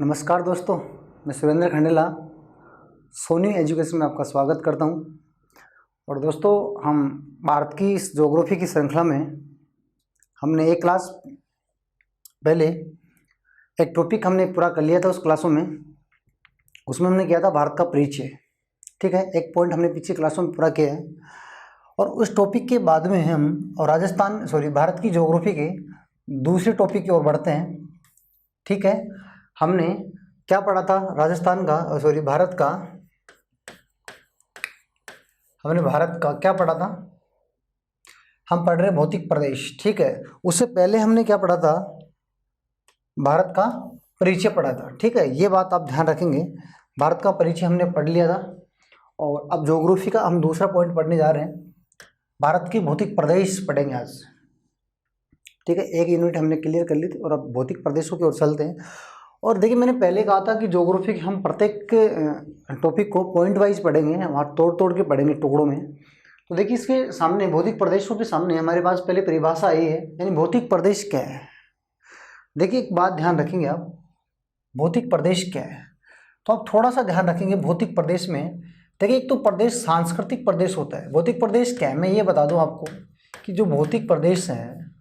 नमस्कार दोस्तों, मैं सुरेंद्र खंडेला सोनी एजुकेशन में आपका स्वागत करता हूं। और दोस्तों, हम भारत की इस ज्योग्राफी की श्रृंखला में हमने एक क्लास पहले एक टॉपिक हमने पूरा कर लिया था। उस क्लासों में उसमें हमने किया था भारत का परिचय। ठीक है, एक पॉइंट हमने पिछली क्लासों में पूरा किया है। और उस टॉपिक के बाद में हम और भारत की ज्योग्राफी के दूसरे टॉपिक की ओर बढ़ते हैं। ठीक है, हमने क्या पढ़ा था? भारत का क्या पढ़ा था? हम पढ़ रहे भौतिक प्रदेश। ठीक है, उससे पहले हमने क्या पढ़ा था? भारत का परिचय पढ़ा था। ठीक है, ये बात आप ध्यान रखेंगे। भारत का परिचय हमने पढ़ लिया था और अब ज्योग्राफी का हम दूसरा पॉइंट पढ़ने जा रहे हैं। भारत के भौतिक प्रदेश पढ़ेंगे आज। ठीक है, एक यूनिट हमने क्लियर कर ली थी और अब भौतिक प्रदेशों की ओर चलते हैं। और देखिए, मैंने पहले कहा था कि ज्योग्राफी हम प्रत्येक टॉपिक को पॉइंट वाइज पढ़ेंगे, वहाँ तोड़ के पढ़ेंगे टुकड़ों में। तो देखिए, इसके सामने भौतिक प्रदेशों के सामने हमारे पास पहले परिभाषा आई है, यानी भौतिक प्रदेश क्या है। देखिए, एक बात ध्यान रखेंगे आप, भौतिक प्रदेश क्या है तो आप थोड़ा सा ध्यान रखेंगे। भौतिक प्रदेश में देखिए, एक तो प्रदेश सांस्कृतिक प्रदेश होता है। भौतिक प्रदेश क्या है, मैं ये बता दूं आपको कि जो भौतिक प्रदेश है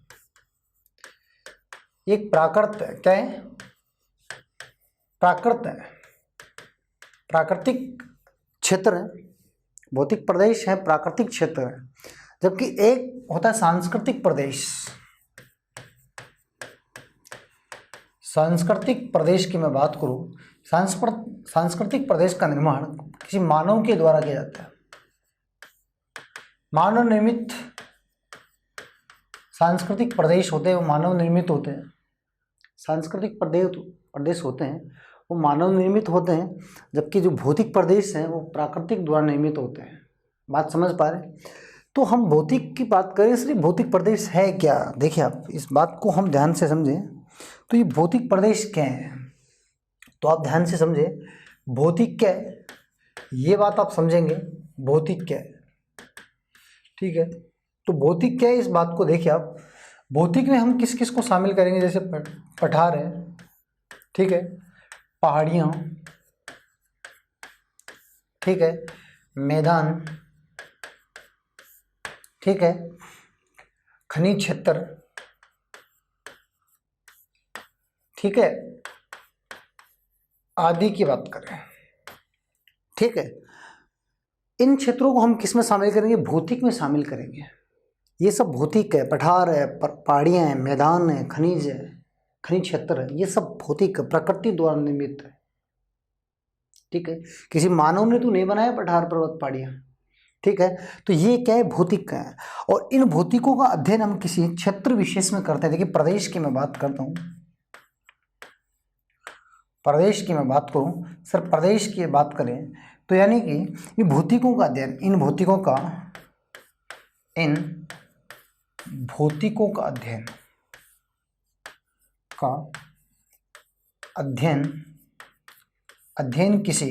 एक प्राकृत है। क्या है? प्राकृत है, प्राकृतिक क्षेत्र है। भौतिक प्रदेश है, प्राकृतिक क्षेत्र है। जबकि एक होता है सांस्कृतिक प्रदेश। सांस्कृतिक प्रदेश की मैं बात करूं, सांस्कृतिक प्रदेश का निर्माण किसी मानव के द्वारा किया जाता है। मानव निर्मित सांस्कृतिक प्रदेश होते हैं, वो मानव निर्मित होते हैं। सांस्कृतिक प्रदेश होते हैं वो मानव निर्मित होते हैं, जबकि जो भौतिक प्रदेश हैं वो प्राकृतिक द्वारा निर्मित होते हैं। बात समझ पा रहे हैं? तो हम भौतिक की बात करें, इसलिए भौतिक प्रदेश है क्या? देखिए, आप इस बात को हम ध्यान से समझें। तो ये भौतिक प्रदेश क्या है, तो आप ध्यान से समझे। भौतिक क्या है ये बात आप समझेंगे। भौतिक क्या है, ठीक है। तो भौतिक क्या है इस बात को देखिए आप। भौतिक में हम किस किस को शामिल करेंगे? जैसे पठार है, ठीक है, पहाड़ियाँ, ठीक है, मैदान, ठीक है, खनिज क्षेत्र, ठीक है, आदि की बात करें। ठीक है, इन क्षेत्रों को हम किस में शामिल करेंगे? भौतिक में शामिल करेंगे। ये सब भौतिक है। पठार है, पहाड़ियाँ हैं, मैदान है, खनिज है, खनिज क्षेत्र है, ये सब भौतिक प्रकृति द्वारा निर्मित है। ठीक है, किसी मानव ने तो नहीं बनाया पठार, पर्वत, पहाड़ियाँ। ठीक है, तो ये क्या है? भौतिक है। और इन भौतिकों का अध्ययन हम किसी क्षेत्र विशेष में करते हैं। देखिए, प्रदेश की मैं बात करता हूँ, प्रदेश की मैं बात करूँ, सर प्रदेश की बात करें तो यानी कि ये भौतिकों का अध्ययन, इन भौतिकों का अध्ययन किसी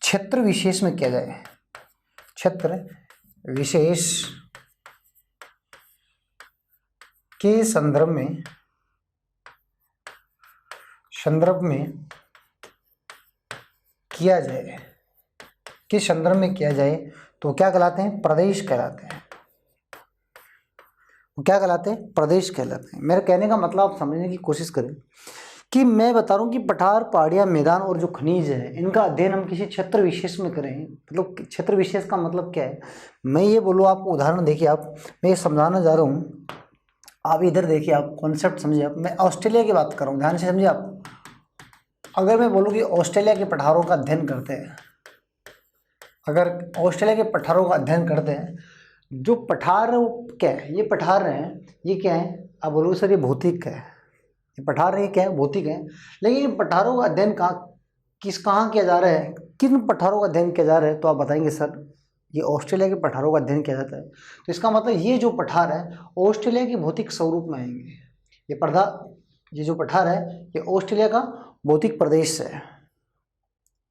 क्षेत्र विशेष में किया जाए। क्षेत्र विशेष के संदर्भ में किया जाए, किस संदर्भ में किया जाए तो क्या कहलाते हैं? प्रदेश कहलाते हैं। क्या कहलाते हैं? प्रदेश कहलाते हैं। मेरे कहने का मतलब आप समझने की कोशिश करें कि मैं बता रहा हूँ कि पठार, पहाड़ियाँ, मैदान और जो खनिज है, इनका अध्ययन हम किसी क्षेत्र विशेष में करें। मतलब क्षेत्र विशेष का मतलब क्या है? मैं ये बोलूँ आपको, उदाहरण देखिए आप, मैं ये समझाना जा रहा हूँ, आप इधर देखिए, आप कॉन्सेप्ट समझिए। आप, मैं ऑस्ट्रेलिया की बात कर रहा हूँ, ध्यान से समझिए आप। अगर मैं बोलूँ कि ऑस्ट्रेलिया के पठारों का अध्ययन करते हैं, अगर ऑस्ट्रेलिया के पठारों का अध्ययन करते हैं, जो पठार है वो क्या है? ये पठार हैं, ये क्या है? आप बोलोगे सर ये भौतिक है, ये पठार है, ये क्या है? भौतिक है। लेकिन इन पठारों का अध्ययन कहाँ किया जा रहा है? किन पठारों का अध्ययन किया जा रहा है? तो आप बताएंगे सर ये ऑस्ट्रेलिया के पठारों का अध्ययन किया जाता है। तो इसका मतलब ये जो पठार है ऑस्ट्रेलिया के भौतिक स्वरूप में आएंगे। ये जो पठार है ये ऑस्ट्रेलिया का भौतिक प्रदेश है।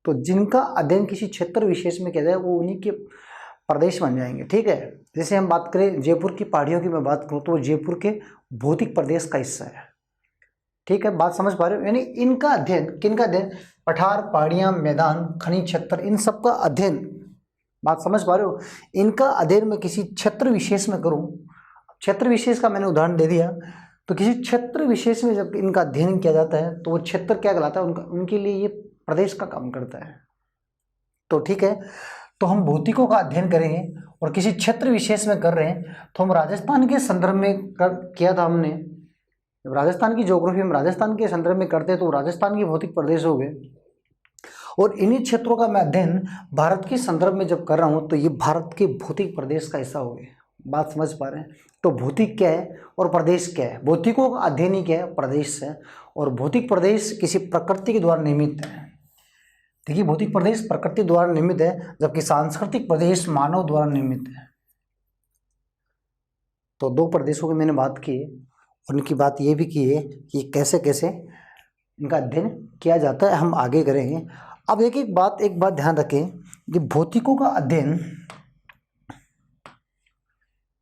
तो जिनका अध्ययन किसी क्षेत्र विशेष में किया जाए वो उन्हीं के प्रदेश बन जाएंगे। ठीक है, जैसे हम बात करें जयपुर की पहाड़ियों की मैं बात करूँ तो वो जयपुर के भौतिक प्रदेश का हिस्सा है। ठीक है, बात समझ पा रहे हो? यानी इनका अध्ययन, किनका अध्ययन? पठार, पहाड़ियां, मैदान, खनिज क्षेत्र, इन सब का अध्ययन, बात समझ पा रहे हो? इनका अध्ययन मैं किसी क्षेत्र विशेष में करूं, क्षेत्र विशेष का मैंने उदाहरण दे दिया, तो किसी क्षेत्र विशेष में जब इनका अध्ययन किया जाता है तो वो क्षेत्र क्या कहलाता है? उनके लिए ये प्रदेश का काम करता है। तो ठीक है, तो हम भौतिकों का अध्ययन करेंगे और किसी क्षेत्र विशेष में कर रहे हैं, तो हम राजस्थान के संदर्भ में किया था हमने। जब राजस्थान की ज्योग्राफी हम राजस्थान के संदर्भ में करते हैं तो राजस्थान के भौतिक प्रदेश हो गए, और इन्हीं क्षेत्रों का मैं अध्ययन भारत के संदर्भ में जब कर रहा हूँ तो ये भारत के भौतिक प्रदेश का हिस्सा हो गए। बात समझ पा रहे हैं? तो भौतिक क्या है और प्रदेश क्या है? भौतिकों का अध्ययन ही क्या है? प्रदेश है। और भौतिक प्रदेश किसी प्रकृति के द्वारा निर्मित है। देखिए, भौतिक प्रदेश प्रकृति द्वारा निर्मित है, जबकि सांस्कृतिक प्रदेश मानव द्वारा निर्मित है। तो दो प्रदेशों की मैंने बात की, उनकी बात ये भी की है कि कैसे कैसे इनका अध्ययन किया जाता है, हम आगे करेंगे। अब एक बात ध्यान रखें कि भौतिकों का अध्ययन,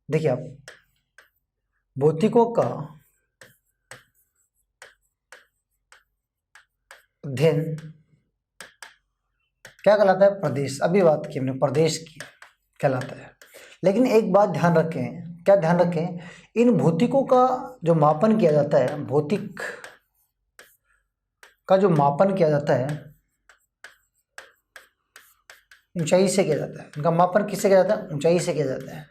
देखिए आप, भौतिकों का अध्ययन क्या कहलाता है? प्रदेश। अभी बात की हमने, प्रदेश की कहलाता है। लेकिन एक बात ध्यान रखें, क्या ध्यान रखें? इन भौतिकों का जो मापन किया जाता है, भौतिक का जो मापन किया जाता है ऊंचाई से किया जाता है। इनका मापन किससे किया जाता है? ऊंचाई से किया जाता है।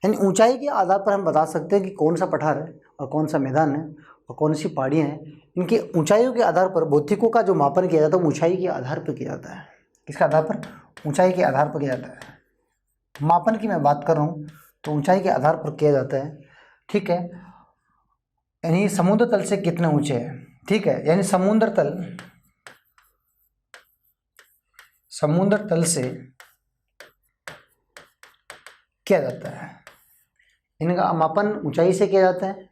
यानी ऊंचाई के आधार पर हम बता सकते हैं कि कौन सा पठार है और कौन सा मैदान है और कौन सी पहाड़ियाँ हैं। इनकी ऊंचाइयों के आधार पर भौतिकों का जो मापन किया जाता है ऊंचाई के आधार पर किया जाता है। किसके आधार पर? ऊंचाई के आधार पर किया जाता है। मापन की मैं बात कर रहा हूँ तो ऊंचाई के आधार पर किया जाता है। ठीक है, यानी समुद्र तल से कितने ऊंचे हैं। ठीक है, यानी समुद्र तल से किया जाता है। इनका मापन ऊंचाई से किया जाता है,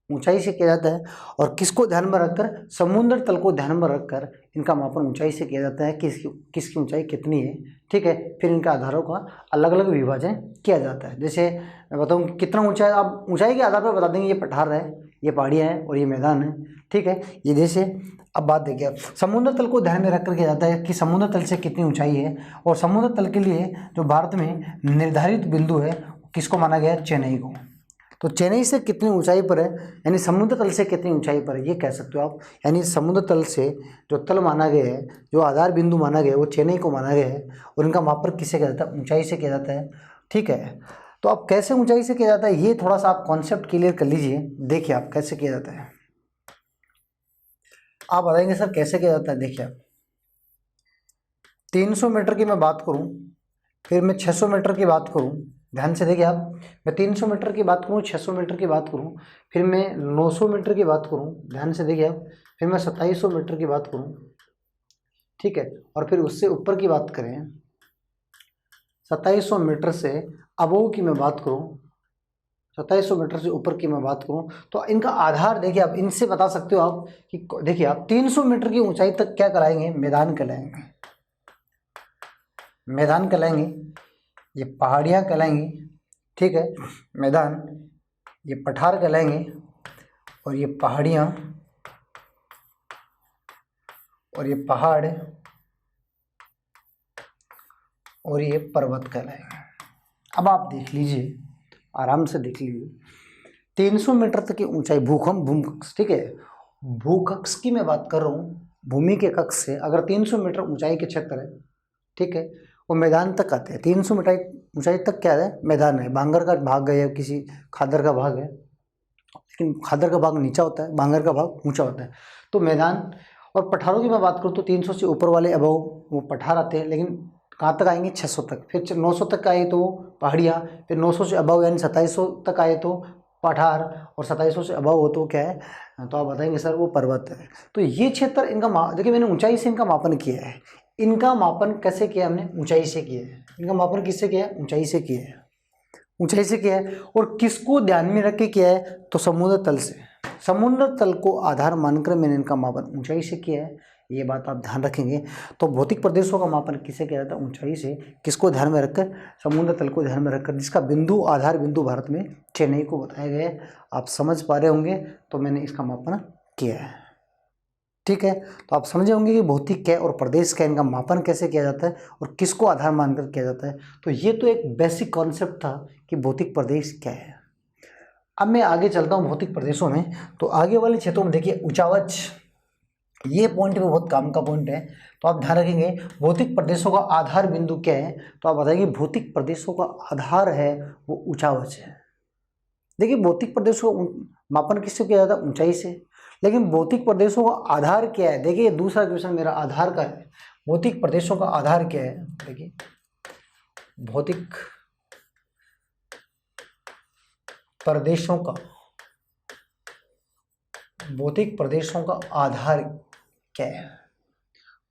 ऊंचाई से किया जाता है। और किसको ध्यान में रखकर? समुद्र तल को ध्यान में रखकर इनका मापन ऊंचाई से किया जाता है, किसकी ऊंचाई कितनी है। ठीक है, फिर इनके आधारों का अलग अलग विभाजन किया जाता है। जैसे मैं बताऊँ कितना ऊंचा है, आप ऊंचाई के आधार पर बता देंगे ये पठार है, ये पहाड़ियाँ हैं और ये मैदान है। ठीक है, ये जैसे अब बात देखिए, समुद्र तल को ध्यान में रखकर किया जाता है कि समुद्र तल से कितनी ऊंचाई है। और समुद्र तल के लिए जो भारत में निर्धारित बिंदु है किसको माना गया है? चेन्नई को। तो चेन्नई से कितनी ऊंचाई पर है, यानी समुद्र तल से कितनी ऊंचाई पर है, ये कह सकते हो आप। यानी समुद्र तल से जो तल माना गया है, जो आधार बिंदु माना गया है, वो चेन्नई को माना गया है। और इनका मापन किससे किया जाता है? ऊंचाई से किया जाता है। ठीक है, तो अब कैसे ऊंचाई से किया जाता है ये थोड़ा सा आप कॉन्सेप्ट क्लियर कर लीजिए। देखिए आप कैसे किया जाता है, आप बताएंगे सर कैसे किया जाता है। देखिए आप, 300 मीटर की मैं बात करूं, फिर मैं 600 मीटर की बात करूं, ध्यान से देखिए आप, मैं 300 मीटर की बात करूं, 600 मीटर की बात करूं, फिर मैं 900 मीटर की बात करूं, ध्यान से देखिए आप, फिर मैं 2700 मीटर की बात करूं। ठीक है, और फिर उससे ऊपर की बात करें, 2700 मीटर से अबोव की मैं बात करूं, 2700 मीटर से ऊपर की मैं बात करूं, तो इनका आधार देखिए आप, इनसे बता सकते हो आप कि देखिए आप 300 मीटर की ऊंचाई तक क्या कराएंगे? मैदान कहलाएंगे, मैदान कहलाएंगे, ये पहाड़ियाँ कहलाएंगी। ठीक है, मैदान, ये पठार कहलाएंगे, और ये पहाड़ियाँ और ये पहाड़ और ये पर्वत कहलाएंगे। अब आप देख लीजिए, आराम से देख लीजिए, 300 मीटर तक की ऊंचाई भूकक्ष। ठीक है, भूकक्ष की मैं बात कर रहा हूँ, भूमि के कक्ष से अगर 300 मीटर ऊंचाई के क्षेत्र है, ठीक है, वो मैदान तक आते हैं। 300 मीटर ऊंचाई तक क्या है? मैदान है। बांगर का भाग है या किसी खादर का भाग है, लेकिन खादर का भाग नीचा होता है, बांगर का भाग ऊंचा होता है। तो मैदान, और पठारों की मैं बात करूँ तो 300 से ऊपर वाले अबव वो पठार आते हैं, लेकिन कहाँ तक आएंगे? 600 तक। फिर 900 तक आए तो पहाड़ियाँ, फिर 900 से अबव यानी 2700 तक आए तो पठार, और 2700 से अबव हो तो क्या है? तो आप बताएंगे सर वो पर्वत है। तो ये क्षेत्र इनका देखिए, मैंने ऊंचाई से इनका मापन किया है। इनका मापन कैसे किया हमने? ऊंचाई से किया है। इनका मापन किससे किया है? ऊंचाई से किया है, ऊंचाई से किया है। और किसको ध्यान में रख के किया है? तो समुद्र तल से, समुद्र तल को आधार मानकर मैंने इनका मापन ऊंचाई से किया है। ये बात आप ध्यान रखेंगे। तो भौतिक प्रदेशों का मापन किसे किया जाता है? ऊंचाई से। किसको ध्यान में रखकर? समुद्र तल को ध्यान में रखकर, जिसका बिंदु आधार बिंदु भारत में चेन्नई को बताया गया है। आप समझ पा रहे होंगे, तो मैंने इसका मापन किया है, ठीक है। तो आप समझे होंगे कि भौतिक क्या और प्रदेश क्या, इनका मापन कैसे किया जाता है और किसको आधार मानकर किया जाता है। तो ये तो एक बेसिक कॉन्सेप्ट था कि भौतिक प्रदेश क्या है। अब मैं आगे चलता हूँ भौतिक प्रदेशों में। तो आगे वाले क्षेत्रों में देखिए उचावच, ये पॉइंट भी बहुत काम का पॉइंट है। तो आप ध्यान रखेंगे भौतिक प्रदेशों का आधार बिंदु क्या है। तो आप बताइए भौतिक प्रदेशों का आधार है वो उचावच है। देखिए भौतिक प्रदेशों का मापन किससे किया जाता है? ऊंचाई से। लेकिन भौतिक प्रदेशों का आधार क्या है? देखिए दूसरा क्वेश्चन मेरा आधार का है। भौतिक प्रदेशों का आधार क्या है? देखिए भौतिक प्रदेशों का आधार क्या है?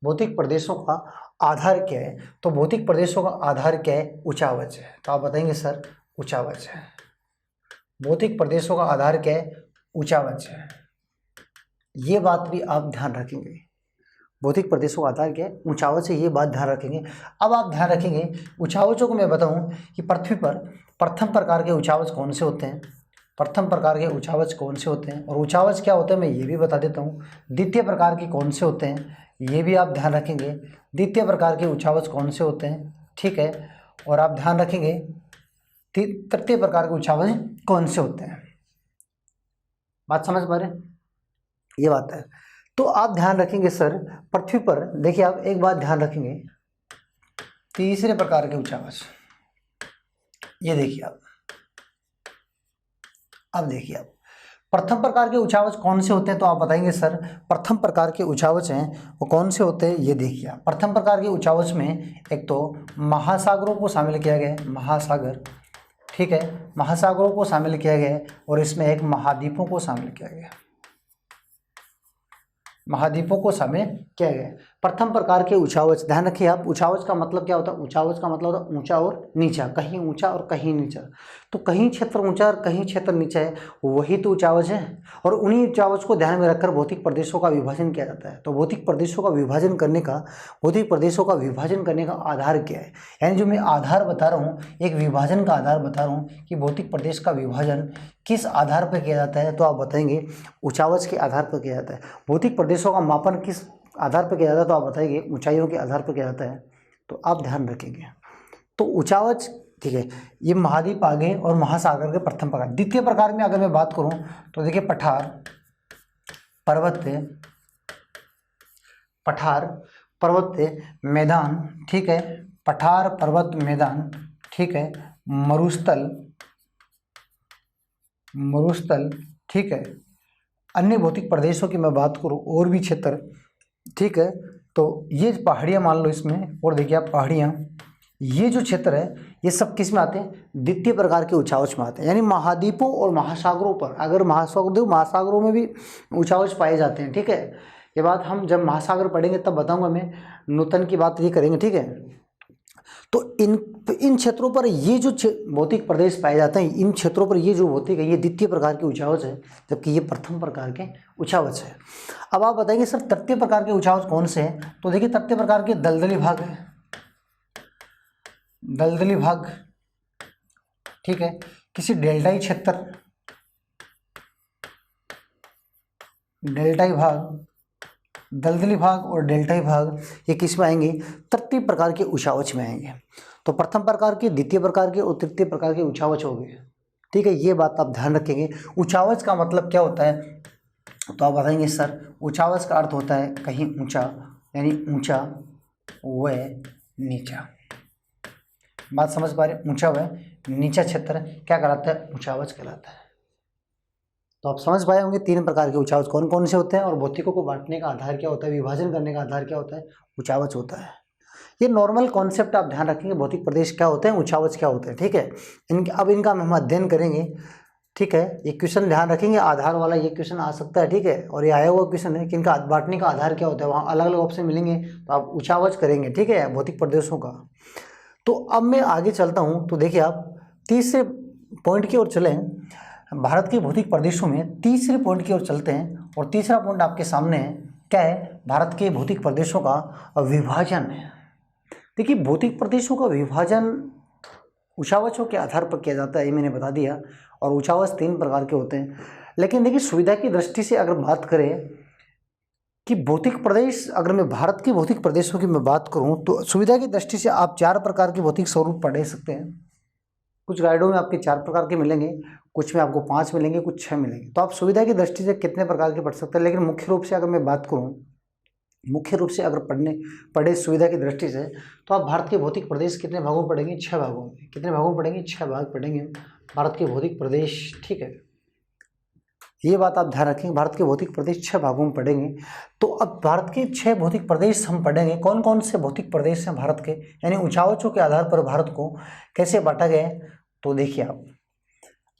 भौतिक प्रदेशों का आधार क्या है? तो भौतिक प्रदेशों का आधार क्या है? उचावच है। तो आप बताएंगे सर उचावच है। भौतिक प्रदेशों का आधार क्या है? उचावच है। ये बात भी आप ध्यान रखेंगे। भौतिक प्रदेशों का आधार क्या है? ऊंचावच है। ये बात ध्यान रखेंगे। अब आप ध्यान रखेंगे ऊंचावचों को मैं बताऊं कि पृथ्वी पर प्रथम प्रकार के ऊंचावच कौन से होते हैं। प्रथम प्रकार के ऊंचावच कौन से होते हैं और ऊंचावच क्या होता है मैं ये भी बता देता हूँ। द्वितीय प्रकार के कौन से होते हैं ये भी आप ध्यान रखेंगे। द्वितीय प्रकार के ऊंचावच कौन से होते हैं, ठीक है। और आप ध्यान रखेंगे तृतीय प्रकार के ऊंचावच कौन से होते हैं। बात समझ पा रहे हैं? ये बात है। तो आप ध्यान रखेंगे सर पृथ्वी पर, देखिए आप एक बात ध्यान रखेंगे, तीसरे प्रकार के ऊंचावच, ये देखिए आप, अब देखिए आप प्रथम प्रकार के ऊंचावच कौन से होते हैं। तो आप बताएंगे सर प्रथम प्रकार के ऊंचावच हैं वो कौन से होते हैं। ये देखिए आप प्रथम प्रकार के ऊंचावच में एक तो महासागरों को शामिल किया गया है, महासागर, ठीक है, महासागरों को शामिल किया गया है और इसमें एक महाद्वीपों को शामिल किया गया है, महाद्वीपों को शामिल किया गया है। प्रथम प्रकार के ऊंचावच, ध्यान रखिए आप ऊंचावच का मतलब क्या होता है। ऊंचावच का मतलब होता है ऊंचा और नीचा, कहीं ऊंचा और कहीं नीचा। तो कहीं क्षेत्र ऊंचा और कहीं क्षेत्र नीचा है, वही तो ऊंचावच है। और उन्हीं ऊंचावच को ध्यान में रखकर भौतिक प्रदेशों का विभाजन किया जाता है। तो भौतिक प्रदेशों का विभाजन करने का आधार क्या है, यानी जो मैं आधार बता रहा हूँ एक विभाजन का आधार बता रहा हूँ कि भौतिक प्रदेश का विभाजन किस आधार पर किया जाता है। तो आप बताएंगे ऊंचावच के आधार पर किया जाता है। भौतिक प्रदेशों का मापन किस आधार पर किया जाता है। तो आप बताइए ऊंचाइयों के आधार पर किया जाता है। तो आप ध्यान रखेंगे तो ऊंचावच, ठीक है, ये महाद्वीप आ गए और महासागर के प्रथम प्रकार। द्वितीय प्रकार में अगर मैं बात करूं तो देखिए पठार पर्वत मैदान, ठीक है, पठार पर्वत मैदान, ठीक है, मरुस्थल, ठीक है। अन्य भौतिक प्रदेशों की मैं बात करूं और भी क्षेत्र, ठीक है, तो ये पहाड़ियाँ मान लो इसमें, और देखिए आप पहाड़ियाँ, ये जो क्षेत्र है ये सब किस में आते हैं? द्वितीय प्रकार के ऊंचावच में आते हैं। यानी महाद्वीपों और महासागरों पर, अगर महासागरों में भी ऊंचावच पाए जाते हैं, ठीक है। ये बात हम जब महासागर पढ़ेंगे तब बताऊंगा मैं, नूतन की बात ये करेंगे, ठीक है। तो इन क्षेत्रों पर ये जो भौतिक प्रदेश पाए जाते हैं, इन क्षेत्रों पर ये जो भौतिक है ये द्वितीय प्रकार के ऊंचावच है, जबकि ये प्रथम प्रकार के ऊंचावच है। अब आप बताएंगे सर तृतीय प्रकार के ऊंचावच कौन से हैं। तो देखिए तृतीय प्रकार के दलदली भाग है, दलदली भाग, ठीक है, किसी डेल्टाई क्षेत्र, डेल्टाई भाग, दलदली भाग और डेल्टाई भाग ये किस में आएंगे? तृतीय प्रकार के ऊंचावच में आएंगे। तो प्रथम प्रकार के, द्वितीय प्रकार के और तृतीय प्रकार के ऊंचावच हो गए, ठीक है। ये बात आप ध्यान रखेंगे। ऊंचावच का मतलब क्या होता है तो आप बताएंगे सर ऊंचावच का अर्थ होता है कहीं ऊंचा, यानी ऊंचा व नीचा। बात समझ पा रहे? ऊंचा व नीचा क्षेत्र क्या कहलाता है? ऊंचावच कहलाता है। तो आप समझ पाए होंगे तीन प्रकार के ऊंचावच कौन कौन से होते हैं और भौतिकों को बांटने का आधार क्या होता है, विभाजन करने का आधार क्या होता है? ऊंचावच होता है। ये नॉर्मल कॉन्सेप्ट आप ध्यान रखेंगे, भौतिक प्रदेश क्या होते हैं, ऊंचावच क्या होते हैं, ठीक है। अब इनका हम अध्ययन करेंगे, ठीक है। ये क्वेश्चन ध्यान रखेंगे, आधार वाला ये क्वेश्चन आ सकता है, ठीक है। और ये आया हुआ क्वेश्चन है कि इनका बांटने का आधार क्या होता है, वहाँ अलग अलग ऑप्शन मिलेंगे तो आप ऊंचावच करेंगे, ठीक है, भौतिक प्रदेशों का। तो अब मैं आगे चलता हूँ। तो देखिए आप तीसरे पॉइंट की ओर चलें, भारत के भौतिक प्रदेशों में तीसरे पॉइंट की ओर चलते हैं और तीसरा पॉइंट आपके सामने है, क्या है, भारत के भौतिक प्रदेशों का विभाजन है। देखिए भौतिक प्रदेशों का विभाजन ऊंचावचों के आधार पर किया जाता है, ये मैंने बता दिया। और ऊंचावच 3 प्रकार के होते हैं। लेकिन देखिए सुविधा की दृष्टि से अगर बात करें कि भौतिक प्रदेश, अगर मैं भारत के भौतिक प्रदेशों की मैं बात करूं तो सुविधा की दृष्टि से आप 4 प्रकार के भौतिक स्वरूप पढ़ सकते हैं। कुछ गाइडों में आपके 4 प्रकार के मिलेंगे, कुछ में आपको 5 मिलेंगे, कुछ 6 मिलेंगे। तो आप सुविधा की दृष्टि से कितने प्रकार के पढ़ सकते हैं। लेकिन मुख्य रूप से अगर मैं बात करूं, मुख्य रूप से अगर पढ़े सुविधा की दृष्टि से, तो आप भारत के भौतिक प्रदेश कितने भागों में पढ़ेंगे, 6 भागों में। कितने भागों में पढ़ेंगे, 6 भाग पढ़ेंगे भारत के भौतिक प्रदेश। ठीक है, ये बात आप ध्यान रखेंगे, भारत के भौतिक प्रदेश 6 भागों में पढ़ेंगे। तो अब भारत के 6 भौतिक प्रदेश हम पढ़ेंगे। कौन कौन से भौतिक प्रदेश हैं भारत के, यानी ऊंचावचों के आधार पर भारत को कैसे बांटा गया है। तो देखिए आप,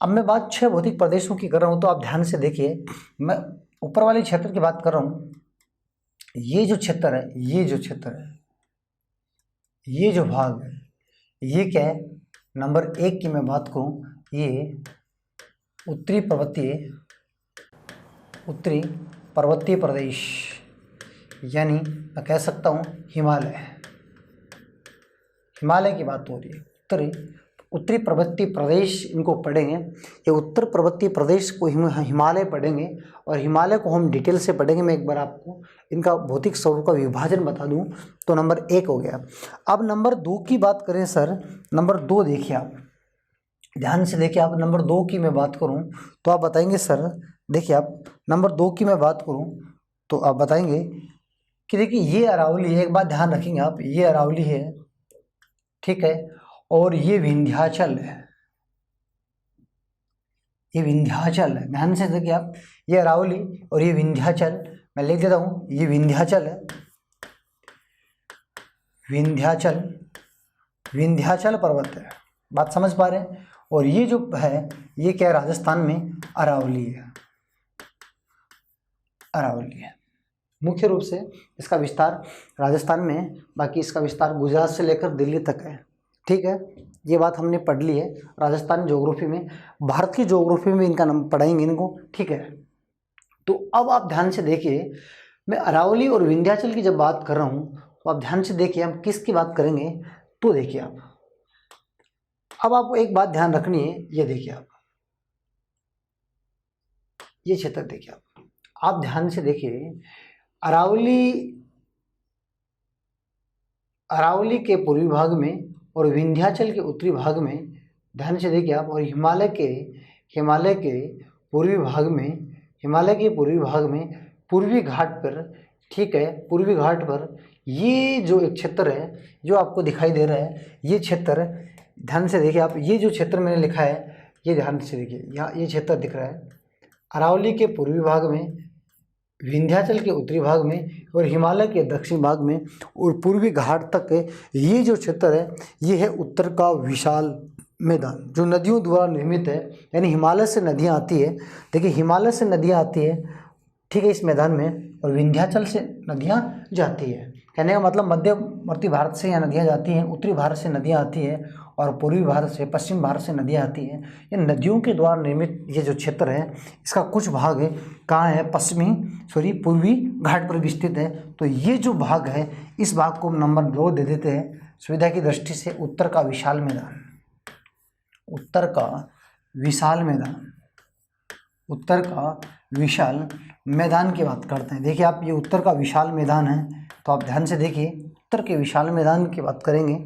अब मैं बात 6 भौतिक प्रदेशों की कर रहा हूँ, तो आप ध्यान से देखिए। मैं ऊपर वाले क्षेत्र की बात कर रहा हूँ। ये जो क्षेत्र है, ये जो क्षेत्र है, ये जो भाग है, ये क्या है, नंबर 1 की मैं बात करूँ, ये उत्तरी पर्वतीय प्रदेश, यानी मैं कह सकता हूँ हिमालय की बात हो रही है। उत्तरी पर्वतीय प्रदेश इनको पढ़ेंगे। ये उत्तर पर्वतीय प्रदेश को हिमालय पढ़ेंगे, और हिमालय को हम डिटेल से पढ़ेंगे। मैं एक बार आपको इनका भौतिक स्वरूप का विभाजन बता दूं, तो नंबर 1 हो गया। अब नंबर 2 की बात करें सर, नंबर 2 देखिए आप, ध्यान से देखिए आप। नंबर 2 की मैं बात करूं तो आप बताएंगे सर, देखिए आप, नंबर 2 की मैं बात करूं तो आप बताएंगे कि देखिए ये अरावली है। एक बात ध्यान रखेंगे आप, ये अरावली है, ठीक है, और ये विंध्याचल है, ये विंध्याचल है। ध्यान से देखिए आप, ये अरावली और ये विंध्याचल, मैं लिख देता हूं, ये विंध्याचल है, विंध्याचल पर्वत है। बात समझ पा रहे हैं। और ये जो है, ये क्या है, राजस्थान में अरावली है, अरावली है। मुख्य रूप से इसका विस्तार राजस्थान में है, बाकी इसका विस्तार गुजरात से लेकर दिल्ली तक है। ठीक है, ये बात हमने पढ़ ली है राजस्थान ज्योग्राफी में। भारत की ज्योग्राफी में इनका नाम पढ़ाएंगे इनको, ठीक है। तो अब आप ध्यान से देखिए, मैं अरावली और विंध्याचल की जब बात कर रहा हूँ, तो आप ध्यान से देखिए हम किसकी बात करेंगे। तो देखिए आप, अब आपको एक बात ध्यान रखनी है, ये देखिए आप, ये क्षेत्र देखिए आप ध्यान से देखिए। अरावली के पूर्वी भाग में और विंध्याचल के उत्तरी भाग में, ध्यान से देखिए आप, और हिमालय के पूर्वी भाग में पूर्वी घाट पर, ठीक है, पूर्वी घाट पर ये जो एक क्षेत्र है जो आपको दिखाई दे रहा है, ये क्षेत्र ध्यान से देखिए आप, ये जो क्षेत्र मैंने लिखा है, ये ध्यान से देखिए, यहाँ ये क्षेत्र दिख रहा है अरावली के पूर्वी भाग में, विंध्याचल के उत्तरी भाग में और हिमालय के दक्षिण भाग में और पूर्वी घाट तक ये जो क्षेत्र है, ये है उत्तर का विशाल मैदान जो नदियों द्वारा निर्मित है। यानी हिमालय से नदियाँ आती है, देखिए हिमालय से नदियाँ आती है, ठीक है, इस मैदान में, और विंध्याचल से नदियाँ जाती है। कहने का मतलब मध्यवर्ती भारत से यहाँ नदियाँ जाती हैं, उत्तरी भारत से नदियाँ आती है, और पूर्वी भारत से, पश्चिम भारत से नदियाँ आती हैं। ये नदियों के द्वारा निर्मित ये जो क्षेत्र है, इसका कुछ भाग है कहाँ है, पूर्वी घाट पर विस्तृत है। तो ये जो भाग है, इस भाग को नंबर 2 दे देते हैं सुविधा की दृष्टि से, उत्तर का विशाल मैदान, उत्तर का विशाल मैदान की बात करते हैं। देखिए आप, ये उत्तर का विशाल मैदान है, तो आप ध्यान से देखिए, उत्तर के विशाल मैदान की बात करेंगे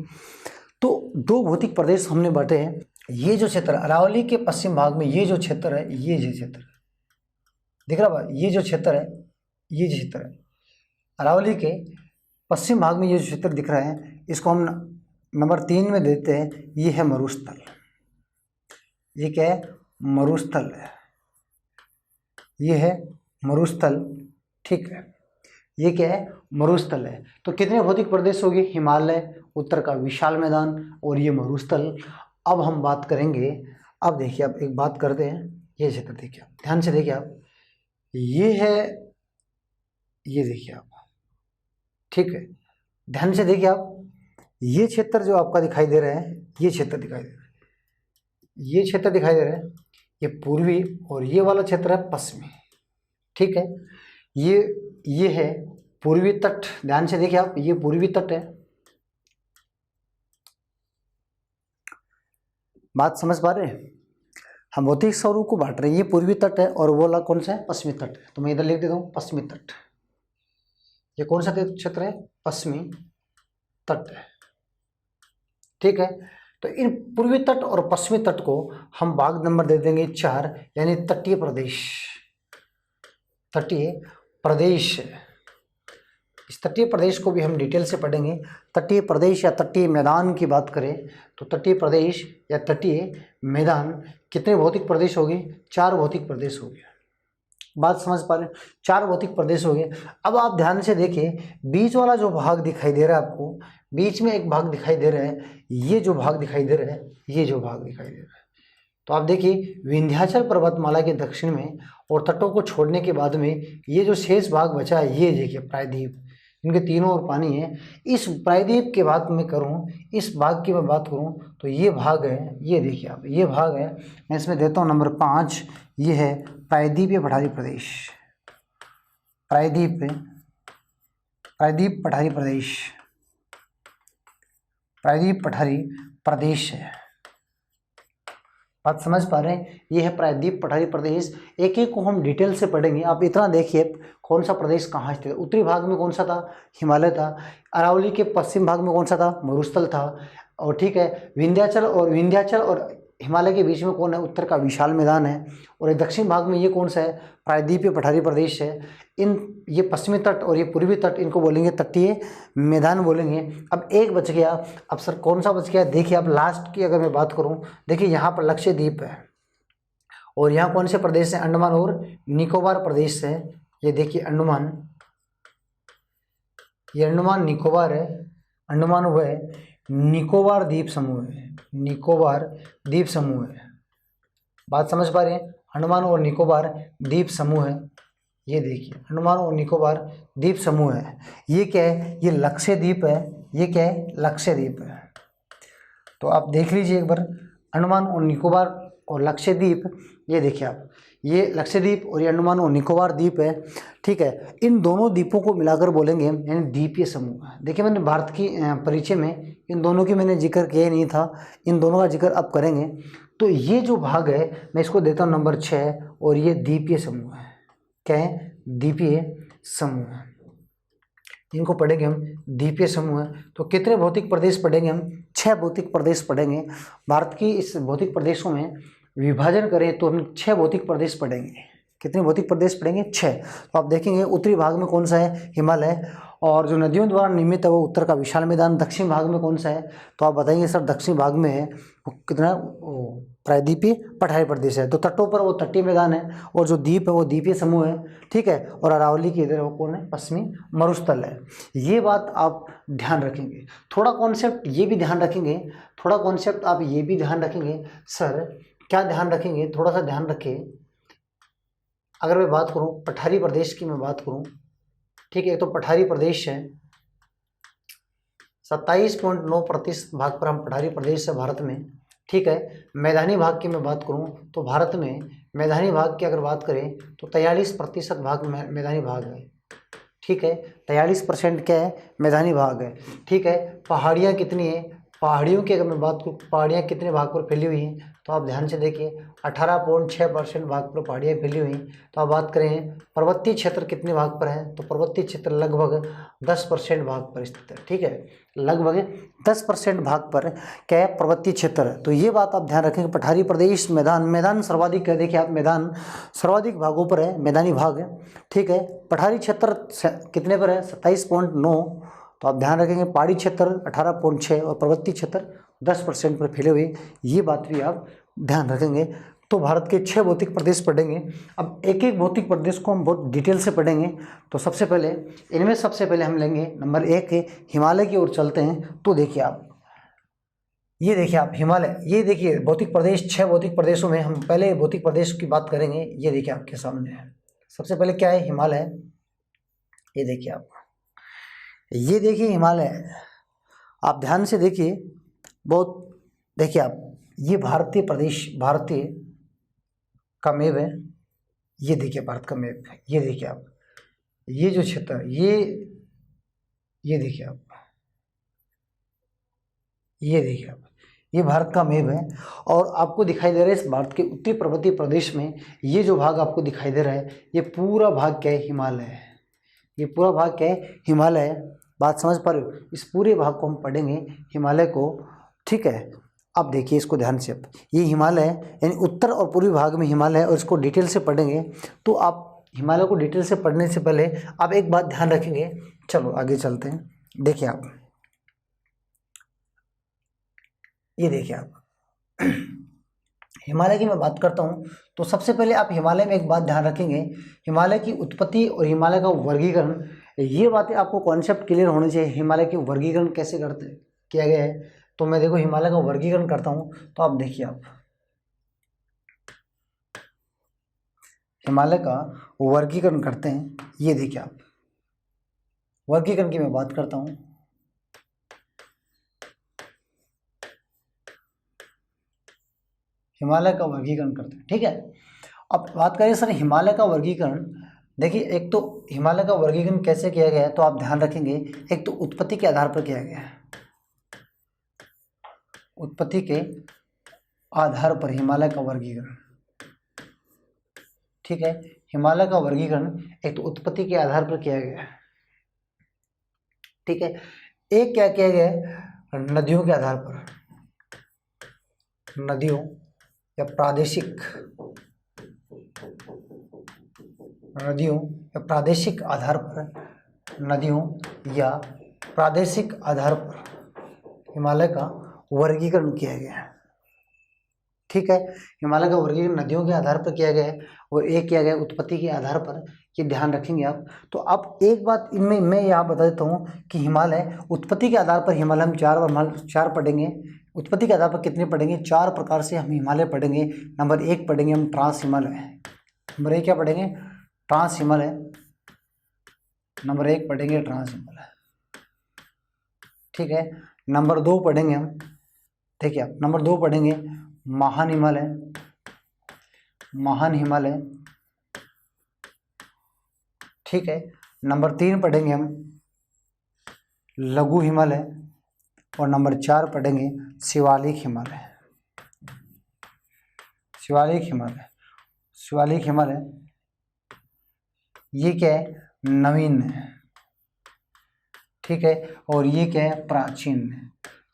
तो 2 भौतिक प्रदेश हमने बांटे हैं। ये जो क्षेत्र अरावली के पश्चिम भाग में, ये जो क्षेत्र है, ये जो क्षेत्र दिख रहा है, ये जो क्षेत्र है, ये जो क्षेत्र है अरावली के पश्चिम भाग में, ये जो क्षेत्र दिख रहा है, इसको हम नंबर 3 में देते हैं। ये है मरुस्थल, ये क्या है, मरुस्थल है, ये है मरुस्थल, ठीक है, ये क्या है, मरुस्थल है। तो कितने भौतिक प्रदेश हो गए, हिमालय, उत्तर का विशाल मैदान और ये मरुस्थल। अब हम बात करेंगे, अब देखिए आप एक बात करते हैं, ये क्षेत्र देखिए आप, ध्यान से देखिए आप, ये है, ये देखिए आप, ठीक है, ध्यान से देखिए आप, ये क्षेत्र जो आपका दिखाई दे रहा है, ये क्षेत्र दिखाई दे रहा है, ये क्षेत्र दिखाई दे रहा है, ये पूर्वी, और ये वाला क्षेत्र है पश्चिमी, ठीक है। ये है पूर्वी तट, ध्यान से देखिए आप, ये पूर्वी तट है, बात समझ पा रहे हैं। हम भौतिक स्वरूप को बांट रहे हैं, ये पूर्वी तट है और वो वाला कौन सा है, पश्चिमी तट है। तो मैं इधर लिख देता हूँ पश्चिमी तट। ये कौन सा क्षेत्र है, पश्चिमी तट है, ठीक है। तो इन पूर्वी तट और पश्चिमी तट को हम भाग नंबर दे देंगे 4, यानी तटीय प्रदेश। तटीय प्रदेश, इस तटीय प्रदेश को भी हम डिटेल से पढ़ेंगे। तटीय प्रदेश या तटीय मैदान की बात करें तो तटीय प्रदेश या तटीय मैदान कितने भौतिक प्रदेश हो गए, 4 भौतिक प्रदेश हो गए। बात समझ पा रहे हैं, 4 भौतिक प्रदेश हो गए। अब आप ध्यान से देखिए, बीच वाला जो भाग दिखाई दे रहा है आपको, बीच में एक भाग दिखाई दे रहा है, ये जो भाग दिखाई दे रहा है, ये जो भाग दिखाई दे रहा है, तो आप देखिए विंध्याचल पर्वतमाला के दक्षिण में और तटों को छोड़ने के बाद में ये जो शेष भाग बचा है, ये देखिए प्रायद्वीप, इनके तीनों ओर पानी है। इस प्रायद्वीप के बात मैं करूं, इस भाग की मैं बात करूं तो ये भाग है, ये देखिए आप, ये भाग है, मैं इसमें देता हूं नंबर 5, ये है प्रायद्वीपीय पठारी प्रदेश। प्रायद्वीप पठारी प्रदेश, प्रायद्वीप पठारी प्रदेश है। बात समझ पा रहे हैं, ये है प्रायद्वीप पठारी प्रदेश। एक एक को हम डिटेल से पढ़ेंगे। आप इतना देखिए कौन सा प्रदेश कहाँ स्थित है। उत्तरी भाग में कौन सा था, हिमालय था। अरावली के पश्चिम भाग में कौन सा था, मरुस्थल था। और ठीक है, विंध्याचल और हिमालय के बीच में कौन है, उत्तर का विशाल मैदान है। और दक्षिण भाग में ये कौन सा है, प्रायद्वीपीय पठारी प्रदेश है। ये पश्चिमी तट और ये पूर्वी तट, इनको बोलेंगे तटीय मैदान बोलेंगे। अब एक बच गया, अब सर कौन सा बच गया, देखिए आप लास्ट की अगर मैं बात करूं, देखिए यहाँ पर लक्षद्वीप है और यहाँ कौन से प्रदेश है, अंडमान और निकोबार प्रदेश है। ये देखिए अंडमान, ये अंडमान निकोबार है, अंडमान हुआ है निकोबार द्वीप समूह है, निकोबार द्वीप समूह है। बात समझ पा रहे हैं, अंडमान और निकोबार द्वीप समूह है। ये देखिए अंडमान और निकोबार द्वीप समूह है। ये क्या है, ये लक्षद्वीप है। ये क्या है, लक्षद्वीप है। तो आप देख लीजिए एक बार, अंडमान और निकोबार और लक्षद्वीप, ये देखिए आप, ये लक्षद्वीप और ये अंडमान और निकोबार द्वीप है, ठीक है। इन दोनों द्वीपों को मिलाकर बोलेंगे यानी द्वीपीय समूह। देखिए मैंने भारत की परिचय में इन दोनों की मैंने जिक्र किया ही नहीं था, इन दोनों का जिक्र अब करेंगे। तो ये जो भाग है मैं इसको देता हूँ नंबर 6 और ये द्वीपीय समूह है। क्या है, द्वीपीय समूह है। इनको पढ़ेंगे हम, द्वीपीय समूह है। तो कितने भौतिक प्रदेश पढ़ेंगे हम, 6 भौतिक प्रदेश पढ़ेंगे। भारत की इस भौतिक प्रदेशों में विभाजन करें तो हम 6 भौतिक प्रदेश पढ़ेंगे। कितने भौतिक प्रदेश पढ़ेंगे, 6। तो आप देखेंगे उत्तरी भाग में कौन सा है, हिमालय, और जो नदियों द्वारा निर्मित है वो उत्तर का विशाल मैदान। दक्षिण भाग में कौन सा है, तो आप बताएंगे सर दक्षिण भाग में है वो कितना, प्रायद्वीपीय पठारी प्रदेश है। तो तटों पर वो तटीय मैदान है और जो द्वीप है वो द्वीपीय समूह है, ठीक है। और अरावली के इधर वो कौन है, पश्चिमी मरुस्थल है। ये बात आप ध्यान रखेंगे। थोड़ा कॉन्सेप्ट ये भी ध्यान रखेंगे, थोड़ा कॉन्सेप्ट आप ये भी ध्यान रखेंगे। सर क्या ध्यान रखेंगे, थोड़ा सा ध्यान रखें। अगर मैं बात करूं पठारी प्रदेश की, मैं बात करूं, ठीक है, तो पठारी प्रदेश है 27.9% भाग पर हम पठारी प्रदेश है भारत में, ठीक है। मैदानी भाग की मैं बात करूं तो भारत में मैदानी भाग की अगर बात करें तो 43% भाग मैदानी भाग है, ठीक है। 43% क्या है, मैदानी भाग है, ठीक है। पहाड़ियाँ कितनी है, पहाड़ियों की अगर मैं बात करूँ, पहाड़ियाँ कितने भाग पर फैली हुई हैं, तो आप ध्यान से देखिए 18.6% भाग पर पहाड़ियाँ फैली हुई। तो आप बात करें पर्वतीय क्षेत्र कितने भाग पर है, तो पर्वतीय क्षेत्र लगभग 10% भाग पर स्थित है, ठीक है। लगभग 10% भाग पर क्या है, पर्वतीय क्षेत्र है। तो ये बात आप ध्यान रखेंगे। पठारी प्रदेश मैदान सर्वाधिक है, देखिए आप मैदान सर्वाधिक भागों पर है, मैदानी भाग है, ठीक है। पठारी क्षेत्र कितने पर है, 27.9। तो आप ध्यान रखेंगे पहाड़ी क्षेत्र 18.6 और पर्वतीय क्षेत्र 10% पर फैले हुए, ये बात भी आप ध्यान रखेंगे। तो भारत के 6 भौतिक प्रदेश पढ़ेंगे। अब एक एक भौतिक प्रदेश को हम बहुत डिटेल से पढ़ेंगे। तो सबसे पहले इनमें सबसे पहले हम लेंगे नंबर 1 है हिमालय की ओर चलते हैं। तो देखिए आप, ये देखिए आप हिमालय, ये देखिए भौतिक प्रदेश, 6 भौतिक प्रदेशों में हम पहले भौतिक प्रदेश की बात करेंगे। ये देखिए आपके सामने है, सबसे पहले क्या है, हिमालय। ये देखिए आप, ये देखिए हिमालय, आप ध्यान से देखिए बहुत, देखिए आप, ये भारतीय प्रदेश, भारतीय का मैप है। ये देखिए भारत का मैप है, ये देखिए आप, ये जो क्षेत्र, ये देखिए आप, ये देखिए आप, ये भारत का मैप है और आपको दिखाई दे रहा है इस भारत के उत्तरी पर्वतीय प्रदेश में ये जो भाग आपको दिखाई दे रहा है ये पूरा भाग क्या है, हिमालय है। ये पूरा भाग क्या है, हिमालय है। बात समझ पा रहे हो? इस पूरे भाग को हम पढ़ेंगे, हिमालय को, ठीक है। अब देखिए इसको ध्यान से, अब ये हिमालय है, यानी उत्तर और पूर्वी भाग में हिमालय है और इसको डिटेल से पढ़ेंगे। तो आप हिमालय को डिटेल से पढ़ने से पहले आप एक बात ध्यान रखेंगे। चलो आगे चलते हैं। देखिए आप, ये देखिए आप, हिमालय की मैं बात करता हूँ तो सबसे पहले आप हिमालय में एक बात ध्यान रखेंगे, हिमालय की उत्पत्ति और हिमालय का वर्गीकरण, ये बातें आपको कॉन्सेप्ट क्लियर होने चाहिए। हिमालय की वर्गीकरण कैसे करते किया गया है, तो मैं देखो हिमालय का वर्गीकरण करता हूँ। तो आप देखिए, आप हिमालय का वर्गीकरण करते हैं। ये देखिए आप, वर्गीकरण की मैं बात करता हूँ। हिमालय का वर्गीकरण करते हैं, ठीक है। अब बात करें सर हिमालय का वर्गीकरण, देखिए एक तो हिमालय का वर्गीकरण कैसे किया गया है, तो आप ध्यान रखेंगे, एक तो उत्पत्ति के आधार पर किया गया है। उत्पत्ति के आधार पर हिमालय का वर्गीकरण, ठीक है। हिमालय का वर्गीकरण एक तो उत्पत्ति के आधार पर किया गया है, ठीक है। एक क्या किया गया है, नदियों के आधार पर, नदियों या प्रादेशिक, नदियों या प्रादेशिक आधार पर, नदियों या प्रादेशिक आधार पर हिमालय का वर्गीकरण किया गया है, ठीक है। हिमालय का वर्गीकरण नदियों के आधार पर किया गया है और एक किया गया उत्पत्ति के आधार पर, ये ध्यान रखेंगे आप। तो आप एक बात इनमें मैं यहाँ बता देता हूँ कि हिमालय उत्पत्ति के आधार पर हिमालय हम चार पढ़ेंगे। उत्पत्ति के आधार पर कितने पढ़ेंगे, 4 प्रकार से हम हिमालय पढ़ेंगे। नंबर 1 पढ़ेंगे हम ट्रांस हिमालय, नंबर 1 क्या पढ़ेंगे, ट्रांस हिमालय, नंबर 1 पढ़ेंगे ट्रांस हिमालय, ठीक है। नंबर 2 पढ़ेंगे हम, देखिए आप, नंबर 2 पढ़ेंगे महान हिमालय, महान हिमालय, ठीक है। नंबर 3 पढ़ेंगे हम लघु हिमालय और नंबर 4 पढ़ेंगे शिवालिक हिमालय, शिवालिक हिमालय, शिवालिक हिमालय। ये क्या है, नवीन है, ठीक है, और ये क्या है, प्राचीन है।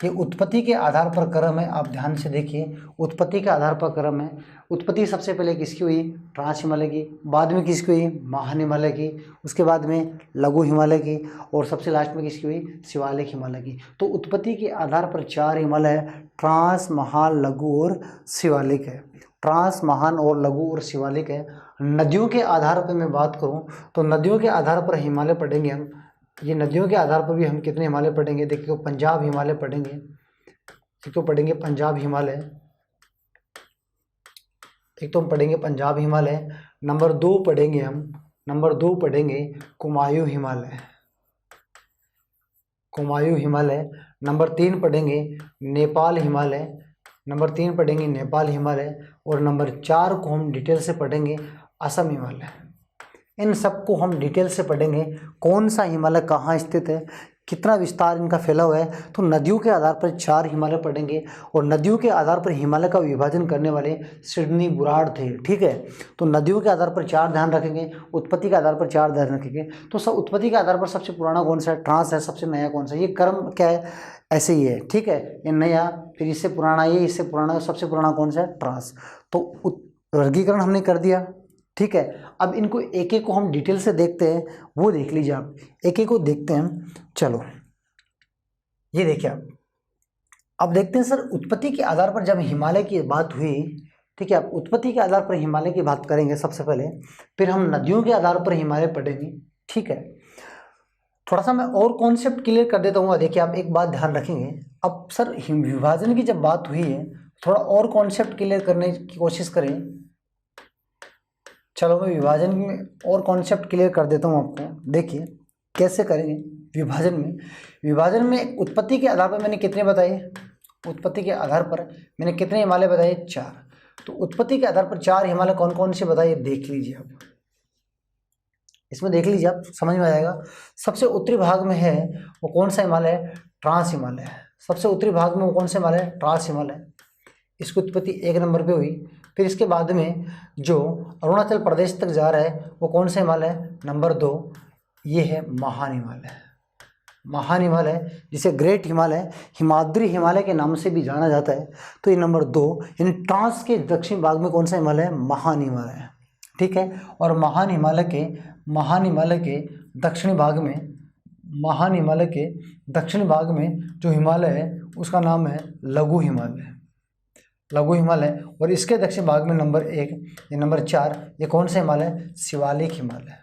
ये उत्पत्ति के आधार पर क्रम है, आप ध्यान से देखिए, उत्पत्ति के आधार पर क्रम है। उत्पत्ति सबसे पहले किसकी हुई, ट्रांस हिमालय की, बाद में किसकी हुई, महान हिमालय की, उसके बाद में लघु हिमालय की और सबसे लास्ट में किसकी हुई, शिवालिक हिमालय की। तो उत्पत्ति के आधार पर 4 हिमालय है, ट्रांस, महान, लघु और शिवालिक है। ट्रांस, महान और लघु और शिवालिक है। नदियों के आधार पर मैं बात करूँ तो नदियों के आधार पर हिमालय पढ़ेंगे हम। ये नदियों के आधार पर भी हम कितने हिमालय पढ़ेंगे, देखिए पंजाब हिमालय पढ़ेंगे, एक तो पढ़ेंगे पंजाब हिमालय, एक तो हम पढ़ेंगे पंजाब हिमालय। नंबर 2 पढ़ेंगे हम, नंबर 2 पढ़ेंगे कुमायूं हिमालय, कुमायूं हिमालय। नंबर 3 पढ़ेंगे नेपाल हिमालय, नंबर 3 पढ़ेंगे नेपाल हिमालय और नंबर 4 को हम डिटेल से पढ़ेंगे असम हिमालय। इन सबको हम डिटेल से पढ़ेंगे, कौन सा हिमालय कहाँ स्थित है, कितना विस्तार इनका फैला हुआ है। तो नदियों के आधार पर 4 हिमालय पढ़ेंगे और नदियों के आधार पर हिमालय का विभाजन करने वाले सिडनी बुराड़ थे, ठीक है। तो नदियों के आधार पर 4 ध्यान रखेंगे, उत्पत्ति के आधार पर 4 ध्यान रखेंगे। तो सब उत्पत्ति के आधार पर सबसे पुराना कौन सा है, ट्रांस है, सबसे नया कौन सा, ये क्रम क्या है, ऐसे ही है, ठीक है। ये नया, फिर इससे पुराना, ये इससे पुराना, सबसे पुराना कौन सा है, ट्रांस। तो वर्गीकरण हमने कर दिया, ठीक है। अब इनको एक एक को हम डिटेल से देखते हैं, वो देख लीजिए आप, एक एक को देखते हैं। चलो ये देखिए आप, अब देखते हैं सर उत्पत्ति के आधार पर जब हिमालय की बात हुई, ठीक है। आप उत्पत्ति के आधार पर हिमालय की बात करेंगे सबसे पहले, फिर हम नदियों के आधार पर हिमालय पढ़ेंगे, ठीक है। थोड़ा सा मैं और कॉन्सेप्ट क्लियर कर देता हूँ। देखिए आप एक बात ध्यान रखेंगे, अब सर विभाजन की जब बात हुई है, थोड़ा और कॉन्सेप्ट क्लियर करने की कोशिश करें। चलो मैं विभाजन में और कॉन्सेप्ट क्लियर कर देता हूँ आपको। देखिए कैसे करेंगे विभाजन में। विभाजन में उत्पत्ति के आधार पर मैंने कितने बताए, उत्पत्ति के आधार पर मैंने कितने हिमालय बताए, 4। तो उत्पत्ति के आधार पर 4 हिमालय कौन कौन से बताए, देख लीजिए आप, इसमें देख लीजिए आप, समझ में आ जाएगा। सबसे उत्तरी भाग में है वो कौन सा हिमालय है? ट्रांस हिमालय। सबसे उत्तरी भाग में वो कौन सा हिमालय है? ट्रांस हिमालय। इसकी उत्पत्ति 1 नंबर पे हुई। फिर इसके बाद में जो अरुणाचल प्रदेश तक जा रहा है वो कौन सा हिमालय है? नंबर 2, ये है महान हिमालय। महान हिमालय जिसे ग्रेट हिमालय, हिमाद्री हिमालय के नाम से भी जाना जाता है। तो ये नंबर 2, यानी ट्रांस के दक्षिण भाग में कौन सा हिमालय है? महान हिमालय है। ठीक है। और महान हिमालय के दक्षिणी भाग में, महान हिमालय के दक्षिणी भाग में जो हिमालय है उसका नाम है लघु हिमालय। लघु हिमालय। और इसके दक्षिण भाग में नंबर 1 या नंबर 4 ये कौन सा हिमालय? शिवालिक हिमालय।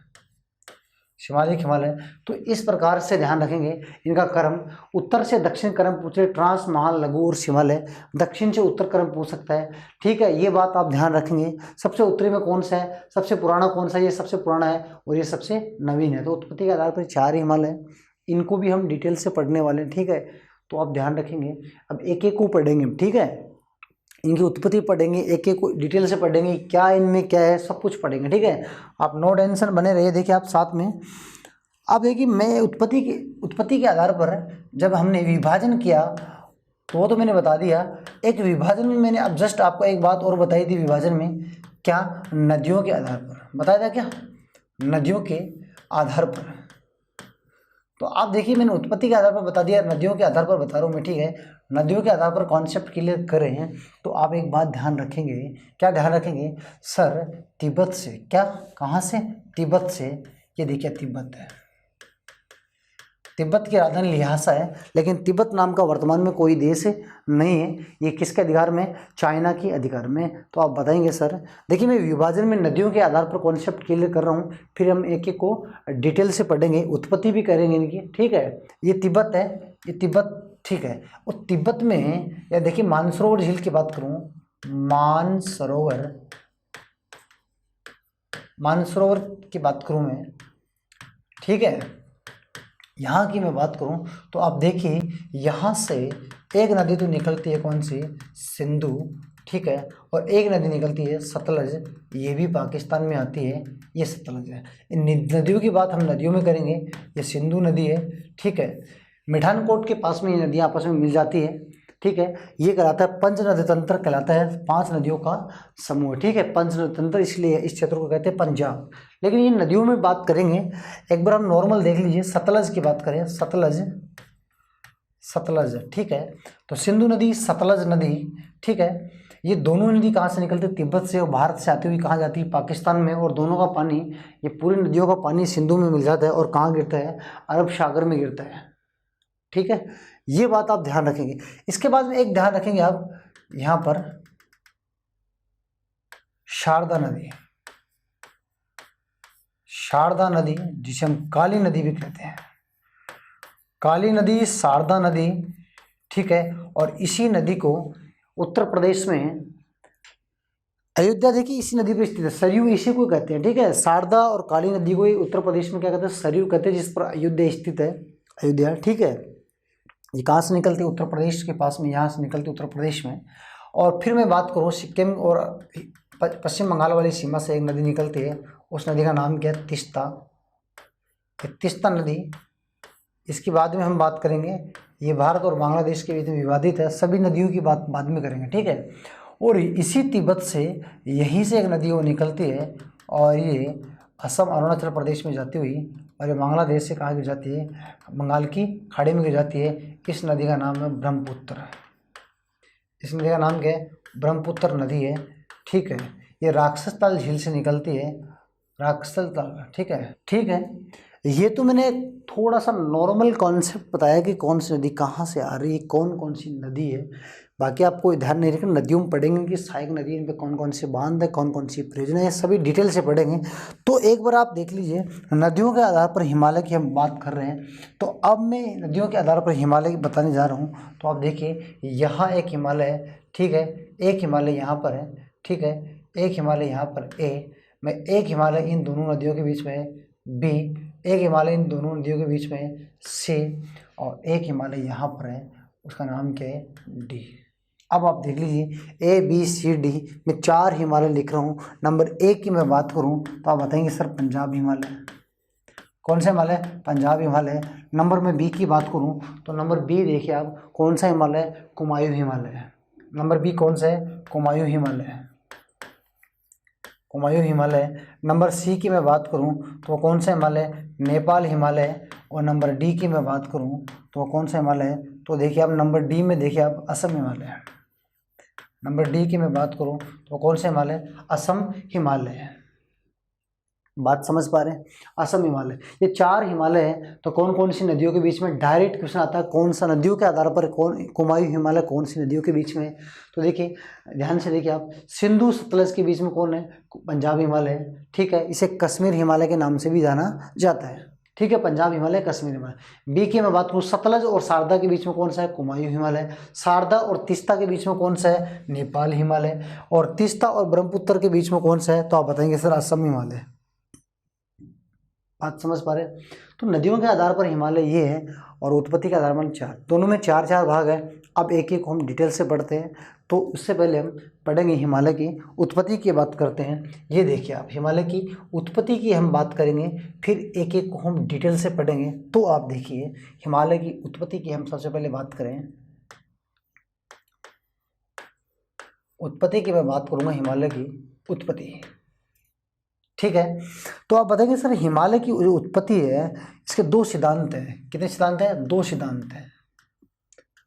शिवालिक हिमालय। तो इस प्रकार से ध्यान रखेंगे इनका क्रम, उत्तर से दक्षिण क्रम पूछे, ट्रांस, महान, लघु और शिवालय। दक्षिण से उत्तर क्रम पूछ सकता है। ठीक है, ये बात आप ध्यान रखेंगे। सबसे उत्तरी में कौन सा है? सबसे पुराना कौन सा है? ये सबसे पुराना है और ये सबसे नवीन है। तो उत्पत्ति के आधार पर 4 हिमालय, इनको भी हम डिटेल से पढ़ने वाले हैं। ठीक है, तो आप ध्यान रखेंगे। अब एक एक को पढ़ेंगे। ठीक है, इनकी उत्पत्ति पढ़ेंगे, एक एक को डिटेल से पढ़ेंगे, क्या इनमें क्या है, सब कुछ पढ़ेंगे। ठीक है, आप नो टेंशन बने रहिए। देखिए आप साथ में, अब देखिए मैं उत्पत्ति के आधार पर जब हमने विभाजन किया तो वो तो मैंने बता दिया। एक विभाजन में मैंने अब जस्ट आपको एक बात और बताई थी। विभाजन में क्या? नदियों के आधार पर बताया था। क्या? नदियों के आधार पर। तो आप देखिए मैंने उत्पत्ति के आधार पर बता दिया, नदियों के आधार पर बता रहा हूँ मैं। ठीक है, नदियों के आधार पर कॉन्सेप्ट क्लियर कर रहे हैं। तो आप एक बात ध्यान रखेंगे। क्या ध्यान रखेंगे? सर तिब्बत से, क्या कहाँ से? तिब्बत से। ये देखिए तिब्बत है, तिब्बत की राजधानी ल्हासा है, लेकिन तिब्बत नाम का वर्तमान में कोई देश नहीं है। ये किसके अधिकार में? चाइना की अधिकार में। तो आप बताएंगे सर। देखिए मैं विभाजन में नदियों के आधार पर कॉन्सेप्ट क्लियर कर रहा हूँ, फिर हम एक एक को डिटेल से पढ़ेंगे, उत्पत्ति भी करेंगे इनकी। ठीक है, ये तिब्बत है, ये तिब्बत। ठीक है, और तिब्बत में या देखिए मानसरोवर झील की बात करूँ, मानसरोवर की बात करूँ मैं। ठीक है, यहाँ की मैं बात करूँ तो आप देखिए यहाँ से एक नदी तो निकलती है, कौन सी? सिंधु। ठीक है, और एक नदी निकलती है सतलज, ये भी पाकिस्तान में आती है, ये सतलज है। इन नदियों की बात हम नदियों में करेंगे। ये सिंधु नदी है। ठीक है, मिठानकोट के पास में ये नदियाँ आपस में मिल जाती है। ठीक है, ये कहलाता है पंच नदी तंत्र, कहलाता है 5 नदियों का समूह। ठीक है, पंच नदी तंत्र, इसलिए इस क्षेत्र को कहते हैं पंजाब। लेकिन ये नदियों में बात करेंगे, एक बार हम नॉर्मल देख लीजिए। सतलज की बात करें, सतलज। ठीक है, तो सिंधु नदी, सतलज नदी। ठीक है, ये दोनों नदी कहाँ से निकलती है? तिब्बत से, और भारत से आती हुई कहाँ जाती है? पाकिस्तान में। और दोनों का पानी, ये पूरी नदियों का पानी सिंधु में मिल जाता है और कहाँ गिरता है? अरब सागर में गिरता है। ठीक है, ये बात आप ध्यान रखेंगे। इसके बाद में एक ध्यान रखेंगे आप यहाँ पर शारदा नदी, जिसे हम काली नदी भी कहते हैं। काली नदी, शारदा नदी। ठीक है, और इसी नदी को उत्तर प्रदेश में अयोध्या, देखिए इसी नदी पर स्थित है। सरयू इसी को कहते हैं। ठीक है, शारदा और काली नदी को उत्तर प्रदेश में क्या कहते हैं? सरयू कहते हैं, जिस पर अयोध्या स्थित है, अयोध्या। ठीक है, ये कहाँ से निकलती है? उत्तर प्रदेश के पास में, यहाँ से निकलती है उत्तर प्रदेश में। और फिर मैं बात करूँ सिक्किम और पश्चिम बंगाल वाली सीमा से एक नदी निकलती है, उस नदी का नाम क्या है? तीस्ता नदी। इसके बाद में हम बात करेंगे, ये भारत और बांग्लादेश के बीच में विवादित है। सभी नदियों की बात बाद में करेंगे। ठीक है, और इसी तिब्बत से, यहीं से एक नदी वो निकलती है और ये असम, अरुणाचल प्रदेश में जाती हुई, और ये बांग्लादेश से कहाँ गिर जाती है? बंगाल की खाड़ी में गिर जाती है। इस नदी का नाम है ब्रह्मपुत्र। इस नदी का नाम क्या है? ब्रह्मपुत्र नदी है। ठीक है, ये राक्षस ताल झील से निकलती है, राक्षस ताल। ठीक है, ये तो मैंने थोड़ा सा नॉर्मल कॉन्सेप्ट बताया कि कौन सी नदी कहाँ से आ रही है, कौन सी नदी है। बाकी आपको ध्यान नहीं रखना, नदियों में पढ़ेंगे कि सहायक नदी, इन पे कौन से बांध है, कौन सी परियोजना है, सभी डिटेल से पढ़ेंगे। तो एक बार आप देख लीजिए, नदियों के आधार पर हिमालय की हम बात कर रहे हैं। तो अब मैं नदियों के आधार पर हिमालय बताने जा रहा हूँ। तो आप देखिए यहाँ एक हिमालय है। ठीक है, एक हिमालय यहाँ पर है। ठीक है, एक हिमालय यहाँ पर ए, मैं एक हिमालय इन दोनों नदियों के बीच में बी, एक हिमालय इन दोनों नदियों के बीच में सी, और एक हिमालय यहाँ पर है, उसका नाम क्या है? डी। अब आप देख लीजिए ABCD, मैं 4 हिमालय लिख रहा हूँ। नंबर 1 की मैं बात करूँ तो आप बताएंगे सर पंजाब हिमालय। कौन सा हिमालय? पंजाब हिमालय। नंबर में बी की बात करूं तो नंबर बी देखिए आप, कौन सा हिमालय? कुमायूं हिमालय। नंबर बी कौन सा है? कुमायूं हिमालय। कुमायूं हिमालय। नंबर सी की मैं बात करूं तो कौन सा हिमालय? नेपाल हिमालय। और नंबर डी की मैं बात करूं तो कौन सा हिमालय है? तो देखिए आप नंबर डी में देखिए आप असम हिमालय। नंबर डी की मैं बात करूं तो कौन सा हिमालय? असम हिमालय। बात समझ पा रहे हैं? असम हिमालय, ये 4 हिमालय है। तो कौन कौन सी नदियों के बीच में? डायरेक्ट क्वेश्चन आता है, कौन सा नदियों के आधार पर कौन कुमायूं हिमालय कौन सी नदियों के बीच में है? तो देखिए ध्यान से देखिए आप, सिंधु सतलज के बीच में कौन है? पंजाब हिमालय। ठीक है, इसे कश्मीर हिमालय के नाम से भी जाना जाता है। ठीक है, पंजाब हिमालय, कश्मीर हिमालय। बी की मैं बात करूँ, सतलज और शारदा के बीच में कौन सा है? कुमायूं हिमालय। शारदा और तीस्ता के बीच में कौन सा है? नेपाल हिमालय। और तीस्ता और ब्रह्मपुत्र के बीच में कौन सा है? तो आप बताएंगे सर असम हिमालय। बात समझ पा रहे हैं? तो नदियों के आधार पर हिमालय ये है, और उत्पत्ति के आधार पर 4, दोनों में 4 भाग है। अब एक एक हम डिटेल से पढ़ते हैं। तो उससे पहले हम पढ़ेंगे हिमालय की उत्पत्ति की बात करते हैं। ये देखिए आप, हिमालय की उत्पत्ति की हम बात करेंगे, फिर एक एक को हम डिटेल से पढ़ेंगे। तो आप देखिए हिमालय की उत्पत्ति की हम सबसे पहले बात करें। उत्पत्ति की मैं बात करूँगा, हिमालय की उत्पत्ति। ठीक है, तो आप बताएंगे सर हिमालय की जो उत्पत्ति है इसके 2 सिद्धांत हैं। कितने सिद्धांत हैं? 2 सिद्धांत हैं।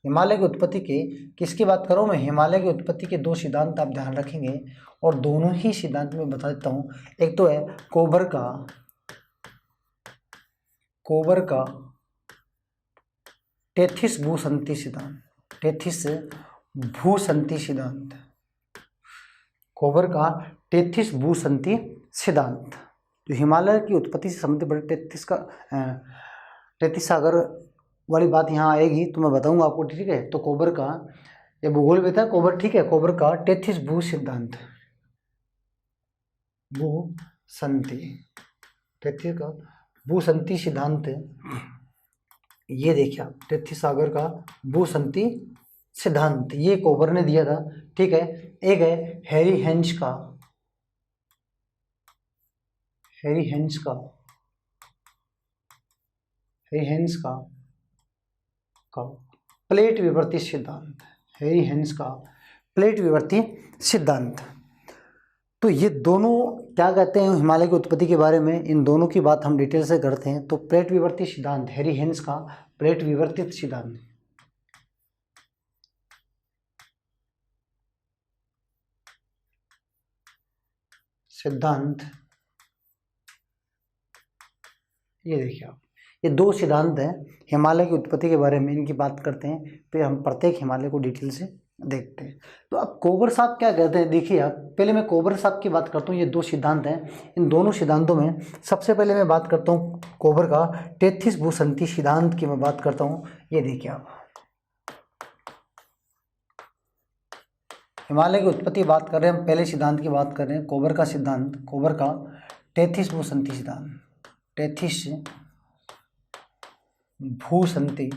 हिमालय की उत्पत्ति के किसकी बात करूं मैं? हिमालय की उत्पत्ति के 2 सिद्धांत आप ध्यान रखेंगे, और दोनों ही सिद्धांत में बता देता हूं। एक तो है कोबर का टेथिस भूसंति सिद्धांत। टेथिस भूसंति सिद्धांत, कोबर का टेथिस भूसंति सिद्धांत। जो हिमालय की उत्पत्ति से संबंधित 33 सागर वाली बात यहाँ आएगी तो मैं बताऊंगा आपको। ठीक है, तो कोबर का, ये भूगोल में था कोबर। ठीक है, कोबर का टेथिस भू सिद्धांत, भूसंति, टेथिस का भूसंति सिद्धांत। ये देखिए आप, 33 सागर का भूसंति सिद्धांत, ये कोबर ने दिया था। ठीक है, एक है हैरी हेंज का, हैरी हेंज का प्लेट विवर्ती सिद्धांत। हैरी हेंज का प्लेट विवर्ती सिद्धांत। तो ये दोनों क्या कहते हैं हिमालय की उत्पत्ति के बारे में, इन दोनों की बात हम डिटेल से करते हैं। तो प्लेट विवर्ती सिद्धांत, हैरी हेंज का प्लेट विवर्तित सिद्धांत, ये देखिए आप, ये 2 सिद्धांत हैं हिमालय की उत्पत्ति के बारे में, इनकी बात करते हैं। फिर हम प्रत्येक हिमालय को डिटेल से देखते हैं। तो अब कोबर साहब क्या कहते हैं, देखिए आप, पहले मैं कोबर साहब की बात करता हूँ। ये 2 सिद्धांत हैं, इन दोनों सिद्धांतों में सबसे पहले मैं बात करता हूँ कोबर का टेथिस भूसंति सिद्धांत की मैं बात करता हूँ। ये देखिए आप, हिमालय की उत्पत्ति बात कर रहे हैं हम, पहले सिद्धांत की बात कर रहे हैं, कोबर का सिद्धांत, कोबर का टेथिस भूसंति सिद्धांत। टेथिस भूसंति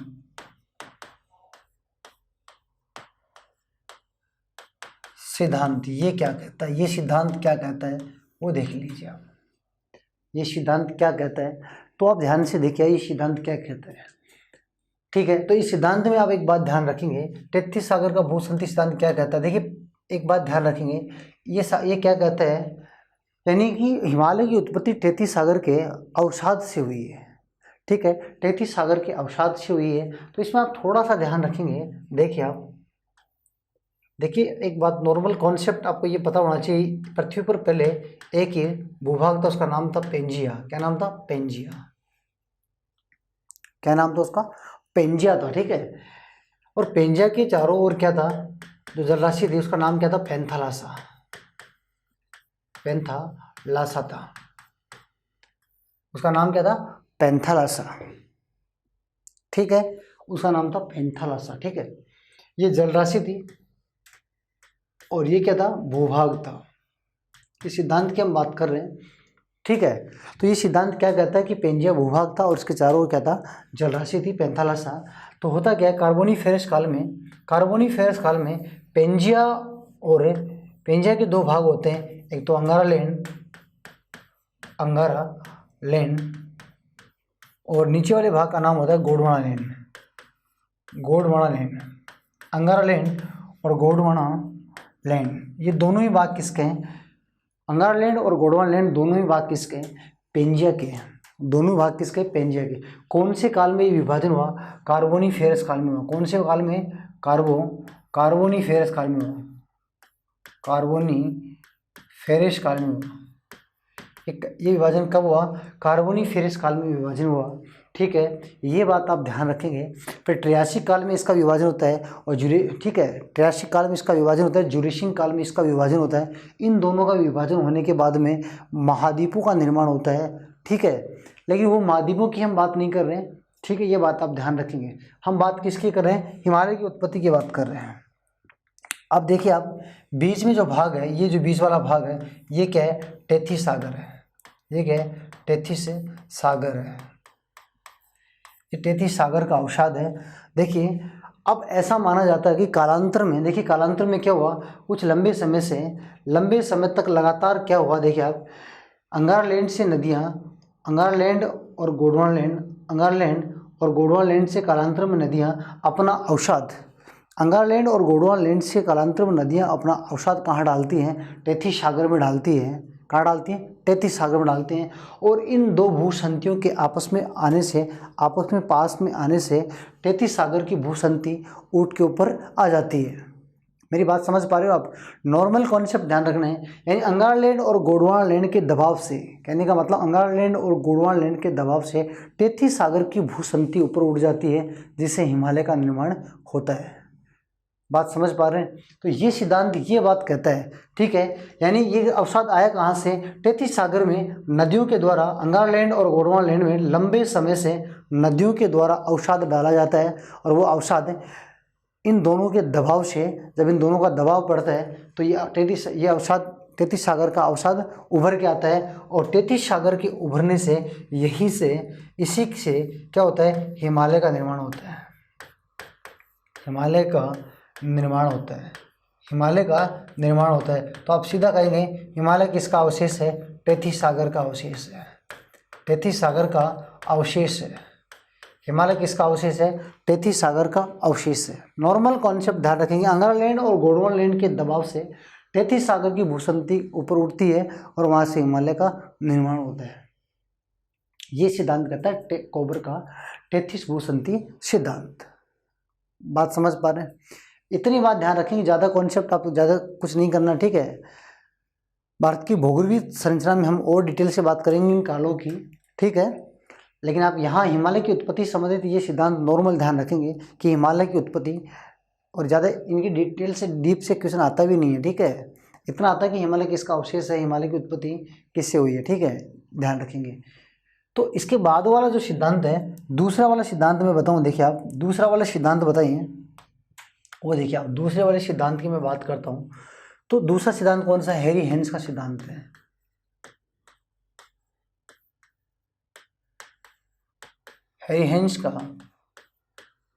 सिद्धांत, ये क्या कहता है, ये सिद्धांत क्या कहता है वो देख लीजिए आप। ये सिद्धांत क्या कहता है, तो आप ध्यान से देखिए ये सिद्धांत क्या कहता है। ठीक है, तो इस सिद्धांत में आप एक बात ध्यान रखेंगे, 33 सागर का भूसंति सिद्धांत क्या कहता है। देखिए एक बात ध्यान रखेंगे, ये क्या कहता है, यानी कि हिमालय की उत्पत्ति 33 सागर के अवसाद से हुई है। ठीक है, 33 सागर के अवसाद से हुई है। तो इसमें आप थोड़ा सा ध्यान रखेंगे। देखिए आप, देखिए एक बात, नॉर्मल कॉन्सेप्ट आपको ये पता होना चाहिए, पृथ्वी पर पहले एक ही भूभाग था, उसका नाम था पेंजिया। क्या नाम था? पेंजिया। क्या नाम था उसका? पेंजिया था। ठीक है, और पेंजिया के चारों ओर क्या था, जो जलराशि थी उसका नाम क्या था? पैंथालासा। पैंथालासा था, उसका नाम क्या था? पैंथालासा। ठीक है, उसका नाम था पैंथालासा। ठीक है, ये जलराशि थी और ये क्या था? भूभाग था। इस सिद्धांत की हम बात कर रहे हैं। ठीक है, तो ये सिद्धांत क्या कहता है कि पेंजिया भूभाग था और इसके चारों ओर क्या था? जलराशि थी, पैंथालासा। तो होता क्या है, कार्बोनीफेरस काल में पेंजिया के 2 भाग होते हैं, एक तो अंगारा लैंड और नीचे वाले भाग का नाम होता है गोंडवाना लैंड। गोंडवाना लैंड, अंगारा लैंड और गोंडवाना लैंड, ये दोनों ही भाग किसके हैं? अंगारा लैंड और गोंडवाना लैंड दोनों ही भाग किसके हैं? पेंजिया के हैं। दोनों भाग किसके? पेंजिया के। कौन से काल में ये विभाजन हुआ? कार्बोनीफेरस काल में हुआ। कौन से काल में? कार्बोनीफेरस काल में हुआ। कार्बोनीफेरस काल में हुआ। ये विभाजन कब हुआ? कार्बोनीफेरस काल में विभाजन हुआ। ठीक है, ये बात आप ध्यान रखेंगे। फिर ट्रियासिक काल में इसका विभाजन होता है और ठीक है, ट्रियासिक काल में इसका विभाजन होता है, जुरेसिक काल में इसका विभाजन होता है। इन दोनों का विभाजन होने के बाद में महाद्वीपों का निर्माण होता है। ठीक है, लेकिन वो महाद्वीपों की हम बात नहीं कर रहे हैं। ठीक है, ये बात आप ध्यान रखेंगे। हम बात किसकी कर रहे हैं? हिमालय की उत्पत्ति की बात कर रहे हैं। अब देखिए आप, बीच में जो भाग है, ये जो बीच वाला भाग है, ये क्या है? टेथी सागर है। ये क्या है? टेथीस सागर है। ये टेथीस सागर का अवसाद है। देखिए, अब ऐसा माना जाता है कि कालांतर में, देखिए कालांतर में क्या हुआ, कुछ लंबे समय तक लगातार क्या हुआ, देखिए आप, अंगारा लैंड से नदियाँ, अंगारा लैंड और गोंडवाना लैंड, अंगारा लैंड और गोंडवाना लैंड से कालांतर में नदियाँ अपना अवसाद, अंगारा लैंड और गोंडवाना लैंड से कालांतर में नदियाँ अपना अवसाद कहाँ डालती हैं? टेथीस सागर में डालती हैं। कहाँ डालती हैं? टेथीस सागर में डालती हैं। और इन दो भूसंधियों के आपस में पास में आने से टेथीस सागर की भूसंधि ऊँट के ऊपर आ जाती है। मेरी बात समझ पा रहे हो आप? नॉर्मल कॉन्सेप्ट ध्यान रखना है। यानी अंगारा लैंड और गोंडवाना लैंड के दबाव से, कहने का मतलब अंगारा लैंड और गोंडवाना लैंड के दबाव से टेथीस सागर की भूसंधि ऊपर उठ जाती है, जिससे हिमालय का निर्माण होता है। बात समझ पा रहे हैं? तो ये सिद्धांत ये बात कहता है। ठीक है, यानी ये अवसाद आया कहाँ से? टेथीस सागर में नदियों के द्वारा, अंगारा लैंड और गोंडवाना लैंड में लंबे समय से नदियों के द्वारा अवसाद डाला जाता है। और वो अवसाद इन दोनों के दबाव से, जब इन दोनों का दबाव पड़ता है तो ये अवसाद, टेथीस सागर का अवसाद उभर के आता है। और टेथीस सागर के उभरने से, इसी से क्या होता है? हिमालय का निर्माण होता है। हिमालय का निर्माण होता है। हिमालय का निर्माण होता है। तो आप सीधा कहेंगे हिमालय किसका अवशेष है? टेथीस सागर का अवशेष है। टेथीस सागर का अवशेष है। हिमालय किसका अवशेष है? टेथीस सागर का अवशेष है। नॉर्मल कॉन्सेप्ट ध्यान रखेंगे। अंगारा लैंड और गोंडवाना लैंड के दबाव से टेथीस सागर की भूसंधि ऊपर उठती है और वहाँ से हिमालय का निर्माण होता है। ये सिद्धांत कहता है कोबर का टेथीस भूसंधि सिद्धांत। बात समझ पा रहे हैं? इतनी बात ध्यान रखेंगे, ज़्यादा कॉन्सेप्ट आपको ज़्यादा कुछ नहीं करना। ठीक है, भारत की भौगोलिक संरचना में हम और डिटेल से बात करेंगे इन कालों की। ठीक है, लेकिन आप यहाँ हिमालय की उत्पत्ति संबंधित ये सिद्धांत नॉर्मल ध्यान रखेंगे कि हिमालय की उत्पत्ति, और ज़्यादा इनकी डिटेल से डीप से क्वेश्चन आता भी नहीं है। ठीक है, इतना आता है कि हिमालय किसका अवशेष है, हिमालय की उत्पत्ति किससे हुई है। ठीक है, ध्यान रखेंगे। तो इसके बाद वाला जो सिद्धांत है, दूसरा वाला सिद्धांत मैं बताऊँ। देखिए आप, दूसरा वाला सिद्धांत बताइए। वो देखिए आप, दूसरे वाले सिद्धांत की मैं बात करता हूँ। तो दूसरा सिद्धांत कौन सा? हैरी हेंस का सिद्धांत है। हैरी हेंस का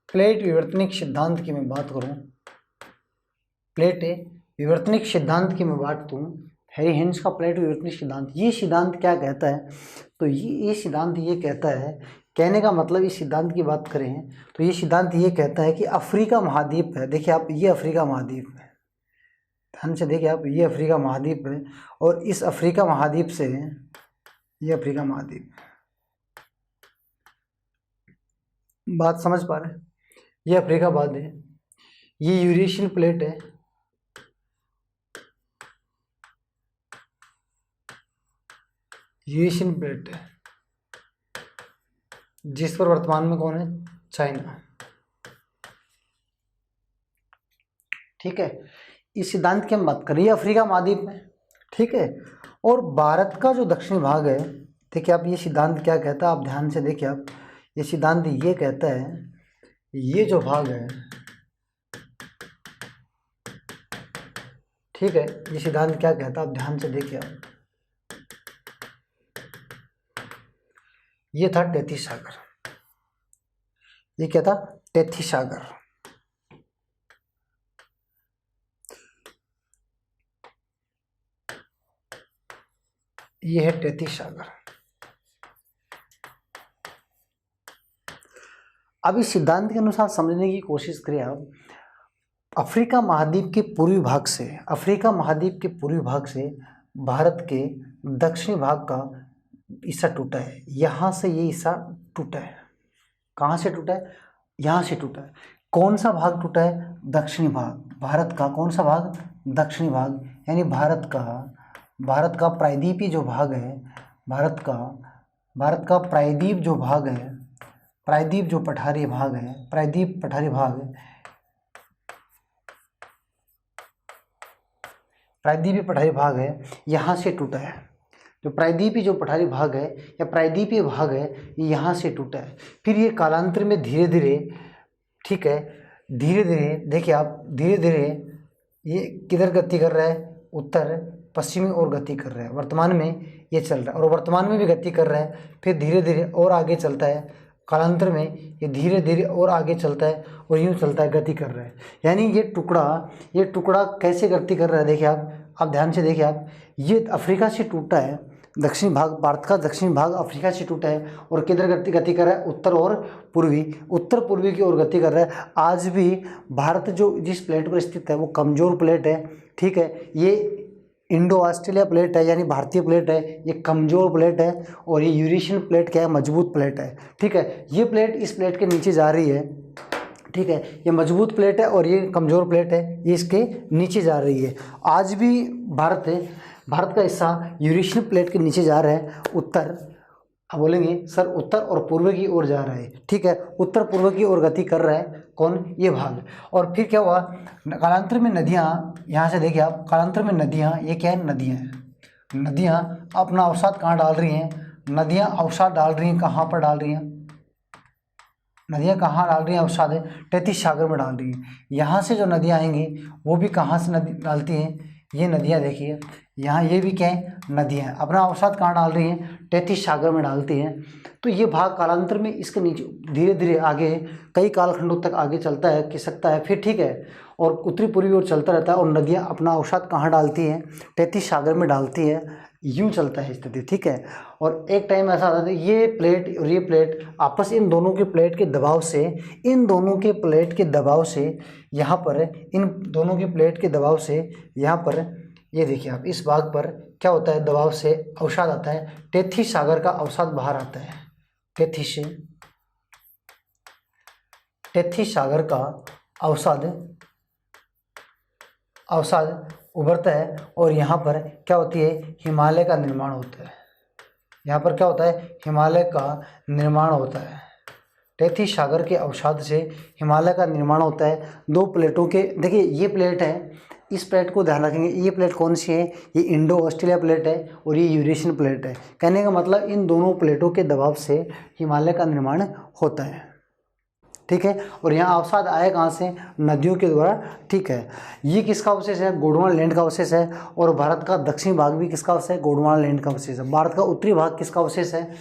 प्लेट विवर्तनिक सिद्धांत की मैं बात करूँ, प्लेट विवर्तनिक सिद्धांत की मैं बात करूँ, हैरी हेंस का प्लेट विवर्तनिक सिद्धांत, ये सिद्धांत क्या कहता है? तो ये सिद्धांत ये कहता है, कहने का मतलब इस सिद्धांत की बात करें तो ये सिद्धांत ये कहता है कि अफ्रीका महाद्वीप है। देखिए आप, ये अफ्रीका महाद्वीप है, ध्यान से देखिए आप, ये अफ्रीका महाद्वीप है। और इस अफ्रीका महाद्वीप से, ये अफ्रीका महाद्वीप, बात समझ पा रहे हैं? ये अफ्रीका बाद है, ये यूरेशियन प्लेट है, यूरेशियन प्लेट है, जिस पर वर्तमान में कौन है? चाइना। ठीक है, इस सिद्धांत की हम बात करें, ये अफ्रीका महाद्वीप में। ठीक है, और भारत का जो दक्षिणी भाग है, देखिए आप, ये सिद्धांत क्या कहता है? आप ध्यान से देखिए आप, ये सिद्धांत ये कहता है, ये जो भाग है, ठीक है, ये सिद्धांत क्या कहता है? आप ध्यान से देखिए आप, ये था टेथीस सागर। ये क्या था? टेथीस सागर। ये है टेथीस सागर। अब इस सिद्धांत के अनुसार समझने की कोशिश करें आप, अफ्रीका महाद्वीप के पूर्वी भाग से, अफ्रीका महाद्वीप के पूर्वी भाग से भारत के दक्षिणी भाग का हिस्सा टूटा है। यहाँ से ये हिस्सा टूटा है। कहाँ से टूटा है? यहाँ से टूटा है। कौन सा भाग टूटा है? दक्षिणी भाग भारत का। कौन सा भाग? दक्षिणी भाग, यानी भारत का प्रायद्वीपीय जो भाग है, भारत का प्रायद्वीप जो भाग है, प्रायद्वीप जो पठारी भाग है, प्रायद्वीप पठारी भाग, प्रायद्वीपीय पठारी भाग है, यहाँ से टूटा है। जो प्रायद्वीपीय जो पठारी भाग है या प्रायद्वीपीय भाग है, ये यहाँ से टूटा है। फिर ये कालांतर में धीरे धीरे, ठीक है, धीरे धीरे देखिए आप, धीरे धीरे ये किधर गति कर रहा है? उत्तर पश्चिमी ओर गति कर रहा है। वर्तमान में ये चल रहा है और वर्तमान में भी गति कर रहा है। फिर धीरे धीरे और आगे चलता है, कालांतर में ये धीरे धीरे और आगे चलता है और यूँ चलता है, गति कर रहा है। यानी ये टुकड़ा कैसे गति कर रहा है? देखिए आप ध्यान से देखिए आप, ये अफ्रीका से टूटा है, दक्षिणी भाग, भारत का दक्षिणी भाग अफ्रीका से टूटा है और किधर गति कर रहा है? उत्तर पूर्वी की ओर गति कर रहा है। आज भी भारत जो जिस प्लेट पर स्थित है वो कमज़ोर प्लेट है, ठीक है। ये इंडो ऑस्ट्रेलिया प्लेट है, यानी भारतीय प्लेट है, ये कमज़ोर प्लेट है। और ये यूरेशियन प्लेट क्या है? मजबूत प्लेट है, ठीक है। ये प्लेट इस प्लेट के नीचे जा रही है, ठीक है। ये मजबूत प्लेट है और ये कमज़ोर प्लेट है, ये इसके नीचे जा रही है। आज भी भारत का हिस्सा यूरेशियन प्लेट के नीचे जा रहा है। उत्तर, अब बोलेंगे सर उत्तर और पूर्व की ओर जा रहा है, ठीक है, उत्तर पूर्व की ओर गति कर रहा है। कौन? ये भाग। और फिर क्या हुआ? कालांतर में नदियाँ, यहाँ से देखिए आप, कालांतर में नदियाँ, ये क्या है? नदियाँ हैं। नदियाँ अपना अवसाद कहाँ डाल रही हैं? नदियाँ अवसाद डाल रही हैं, कहाँ पर डाल रही हैं? नदियाँ कहाँ डाल रही हैं अवसाद? तैतीस सागर में डाल रही हैं। यहाँ से जो नदियाँ आएंगी वो भी कहाँ से नदी डालती हैं? ये नदियाँ देखिए यहाँ, ये भी क्या है? नदियाँ अपना अवसाद कहाँ डाल रही हैं? तैतीस सागर में डालती हैं। तो ये भाग कालांतर में इसके नीचे धीरे धीरे आगे कई कालखंडों तक आगे चलता है, खिसकता है, फिर ठीक है, और उत्तरी पूर्वी ओर चलता रहता है। और नदियाँ अपना अवसाद कहाँ डालती हैं? तैतीस सागर में डालती है। यूँ चलता है स्थिति, ठीक है। और एक टाइम ऐसा आता है ये प्लेट और ये प्लेट आपस, इन दोनों के प्लेट के दबाव से, इन दोनों के प्लेट के दबाव से यहाँ पर, इन दोनों के प्लेट के दबाव से यहाँ पर, ये देखिए आप, इस भाग पर क्या होता है? दबाव से अवसाद आता है, तैतीस सागर का अवसाद बाहर आता है। तैतीस सागर का अवसाद उभरता है और यहाँ पर क्या होती है? हिमालय का निर्माण होता है। यहाँ पर क्या होता है? हिमालय का निर्माण होता है। तैतीस सागर के अवसाद से हिमालय का निर्माण होता है। दो प्लेटों के, देखिए ये प्लेट है, इस प्लेट को ध्यान रखेंगे। ये प्लेट कौन सी है? ये इंडो ऑस्ट्रेलिया प्लेट है और ये यूरेशियन प्लेट है। कहने का मतलब इन दोनों प्लेटों के दबाव से हिमालय का निर्माण होता है, ठीक है। और यहाँ अवसाद आए कहाँ से? नदियों के द्वारा, ठीक है। ये किसका अवशेष है? गोंडवाना लैंड का अवशेष है। और भारत का दक्षिणी भाग भी किसका अवशेष है? गोंडवाना लैंड का अवशेष है। भारत का उत्तरी भाग किसका अवशेष है?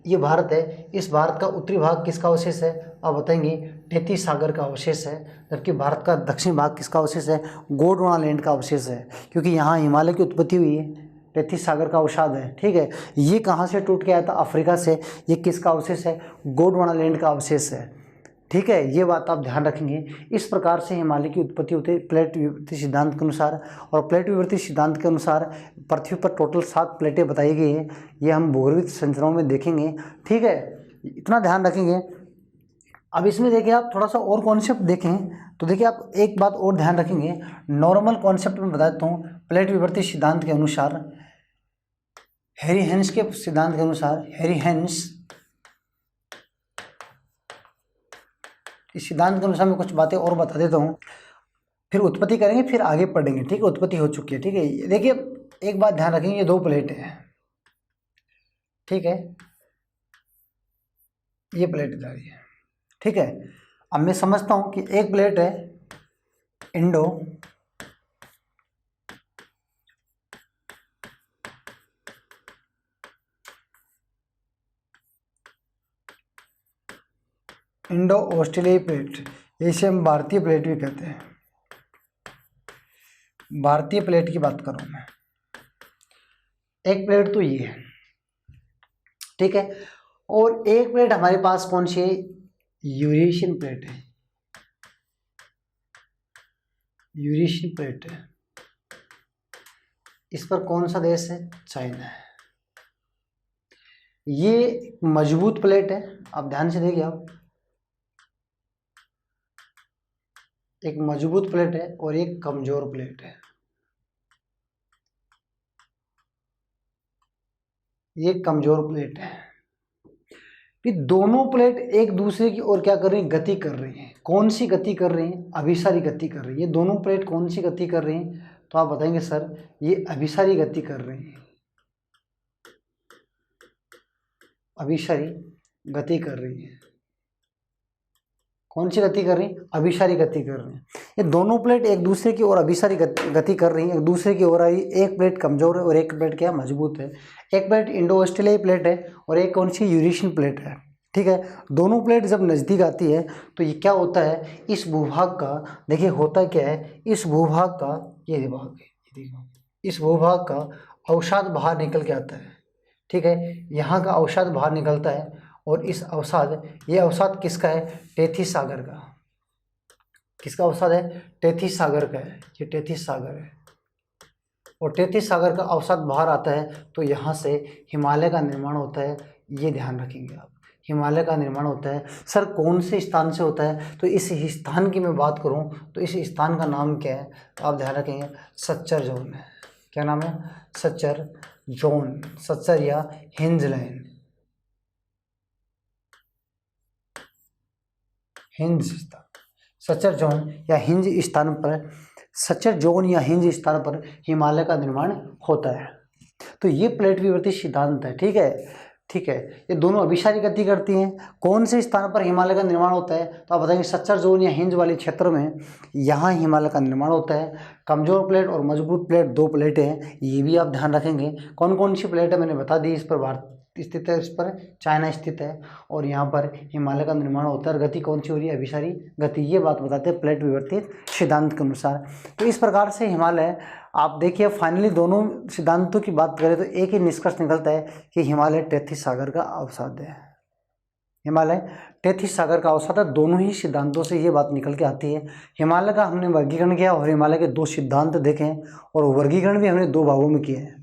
ये भारत है। इस भारत का उत्तरी भाग किसका अवशेष है? आप बताएंगे, तैतीस सागर का अवशेष है। जबकि भारत का दक्षिणी भाग किसका अवशेष है? गोंडवाना लैंड का अवशेष है, क्योंकि यहाँ हिमालय की उत्पत्ति हुई है। तैतीस सागर का अवसाद है, ठीक है। ये कहाँ से टूट के आया था? अफ्रीका से। ये किसका अवशेष है? गोंडवाना लैंड का अवशेष है, ठीक है। ये बात आप ध्यान रखेंगे। इस प्रकार से हिमालय की उत्पत्ति होती है प्लेट विवर्ती सिद्धांत के अनुसार। और प्लेट विवर्ती सिद्धांत के अनुसार पृथ्वी पर टोटल 7 प्लेटें बताई गई हैं। ये हम भूगर्भिक संरचनाओं में देखेंगे, ठीक है, इतना ध्यान रखेंगे। अब इसमें देखिए आप थोड़ा सा और कॉन्सेप्ट देखें तो देखिए आप एक बात और ध्यान रखेंगे। नॉर्मल कॉन्सेप्ट में बता देता हूँ। प्लेट विवर्ती सिद्धांत के अनुसार, हैरी हेंस के सिद्धांत के अनुसार, हैरी हेंस इस सिद्धांत के अनुसार मैं कुछ बातें और बता देता हूँ, फिर उत्पत्ति करेंगे, फिर आगे पढ़ेंगे, ठीक है। उत्पत्ति हो चुकी है, ठीक है। देखिए एक बात ध्यान रखेंगे, ये 2 प्लेट हैं, ठीक है, ये प्लेट जा रही है, ठीक है। अब मैं समझता हूँ कि एक प्लेट है इंडो ऑस्ट्रेलियाई प्लेट, इसे हम भारतीय प्लेट भी कहते हैं। भारतीय प्लेट की बात करूँ मैं, एक प्लेट तो ये है, ठीक है। और एक प्लेट हमारे पास कौन सी है? यूरेशियन प्लेट है, यूरेशियन प्लेट है। इस पर कौन सा देश है? चाइना है। ये मजबूत प्लेट है, आप ध्यान से देखिए आप, एक मजबूत प्लेट है और एक कमजोर प्लेट है। ये कमजोर प्लेट है। ये दोनों प्लेट एक दूसरे की ओर क्या कर रही हैं? गति कर रही हैं। कौन सी गति कर रही हैं? अभिसारी गति कर रही है। ये दोनों प्लेट कौन सी गति कर रही हैं? तो आप बताएंगे सर ये अभिसारी गति कर रही हैं, अभिसारी गति कर रही है। कौन सी गति कर रही है? अभिसारी गति कर रही है। ये दोनों प्लेट एक दूसरे की ओर अभिसारी गति कर रही हैं, एक दूसरे की ओर आई। एक प्लेट कमजोर है और एक प्लेट क्या मजबूत है। एक प्लेट इंडो ऑस्ट्रेलियाई प्लेट है और एक कौन सी? यूरेशियन प्लेट है। ठीक है, दोनों प्लेट जब नज़दीक आती है तो ये क्या होता है? इस भूभाग का, देखिए होता क्या है, इस भूभाग का, ये भाग है, ये देखो, इस भूभाग का अवसाद बाहर निकल के आता है। ठीक है, यहाँ का अवसाद बाहर निकलता है और इस अवसाद, ये अवसाद किसका है? टेथिस सागर का। किसका अवसाद है? टेथिस सागर का है। ये टेथिस सागर है और टेथिस सागर का अवसाद बाहर आता है तो यहाँ से हिमालय का निर्माण होता है। ये ध्यान रखेंगे आप, हिमालय का निर्माण होता है। सर कौन से स्थान से होता है? तो इस स्थान की मैं बात करूँ तो इस स्थान का नाम क्या है? तो आप ध्यान रखेंगे, सच्चर जोन है। क्या नाम है? सच्चर जोन, सच्चर या हिंज लाइन, हिंज स्थान, सच्चर जोन या हिंज स्थान पर, सच्चर जोन या हिंज स्थान पर हिमालय का निर्माण होता है। तो ये प्लेट विवर्ती सिद्धांत है। ठीक है, ठीक है, ये दोनों अभिसारी गति करती हैं। कौन से स्थान पर हिमालय का निर्माण होता है? तो आप बताएंगे सच्चर जोन या हिंज वाले क्षेत्र में, यहाँ हिमालय का निर्माण होता है। कमजोर प्लेट और मजबूत प्लेट, दो प्लेटें हैं, ये भी आप ध्यान रखेंगे। कौन कौन सी प्लेट है मैंने बता दी। इस पर भारत स्थित है, इस पर चाइना स्थित है और यहाँ पर हिमालय का निर्माण होता है। और गति कौन सी हो रही है? अभिसारी गति। ये बात बताते हैं प्लेट विवर्तित सिद्धांत के अनुसार। तो इस प्रकार से हिमालय, आप देखिए फाइनली दोनों सिद्धांतों की बात करें तो एक ही निष्कर्ष निकलता है कि हिमालय टेथिस सागर का अवसाद है। हिमालय टेथिस सागर का अवसाद है। दोनों ही सिद्धांतों से ये बात निकल के आती है। हिमालय का हमने वर्गीकरण किया और हिमालय के दो सिद्धांत देखे और वर्गीकरण भी हमने दो भागों में किए हैं।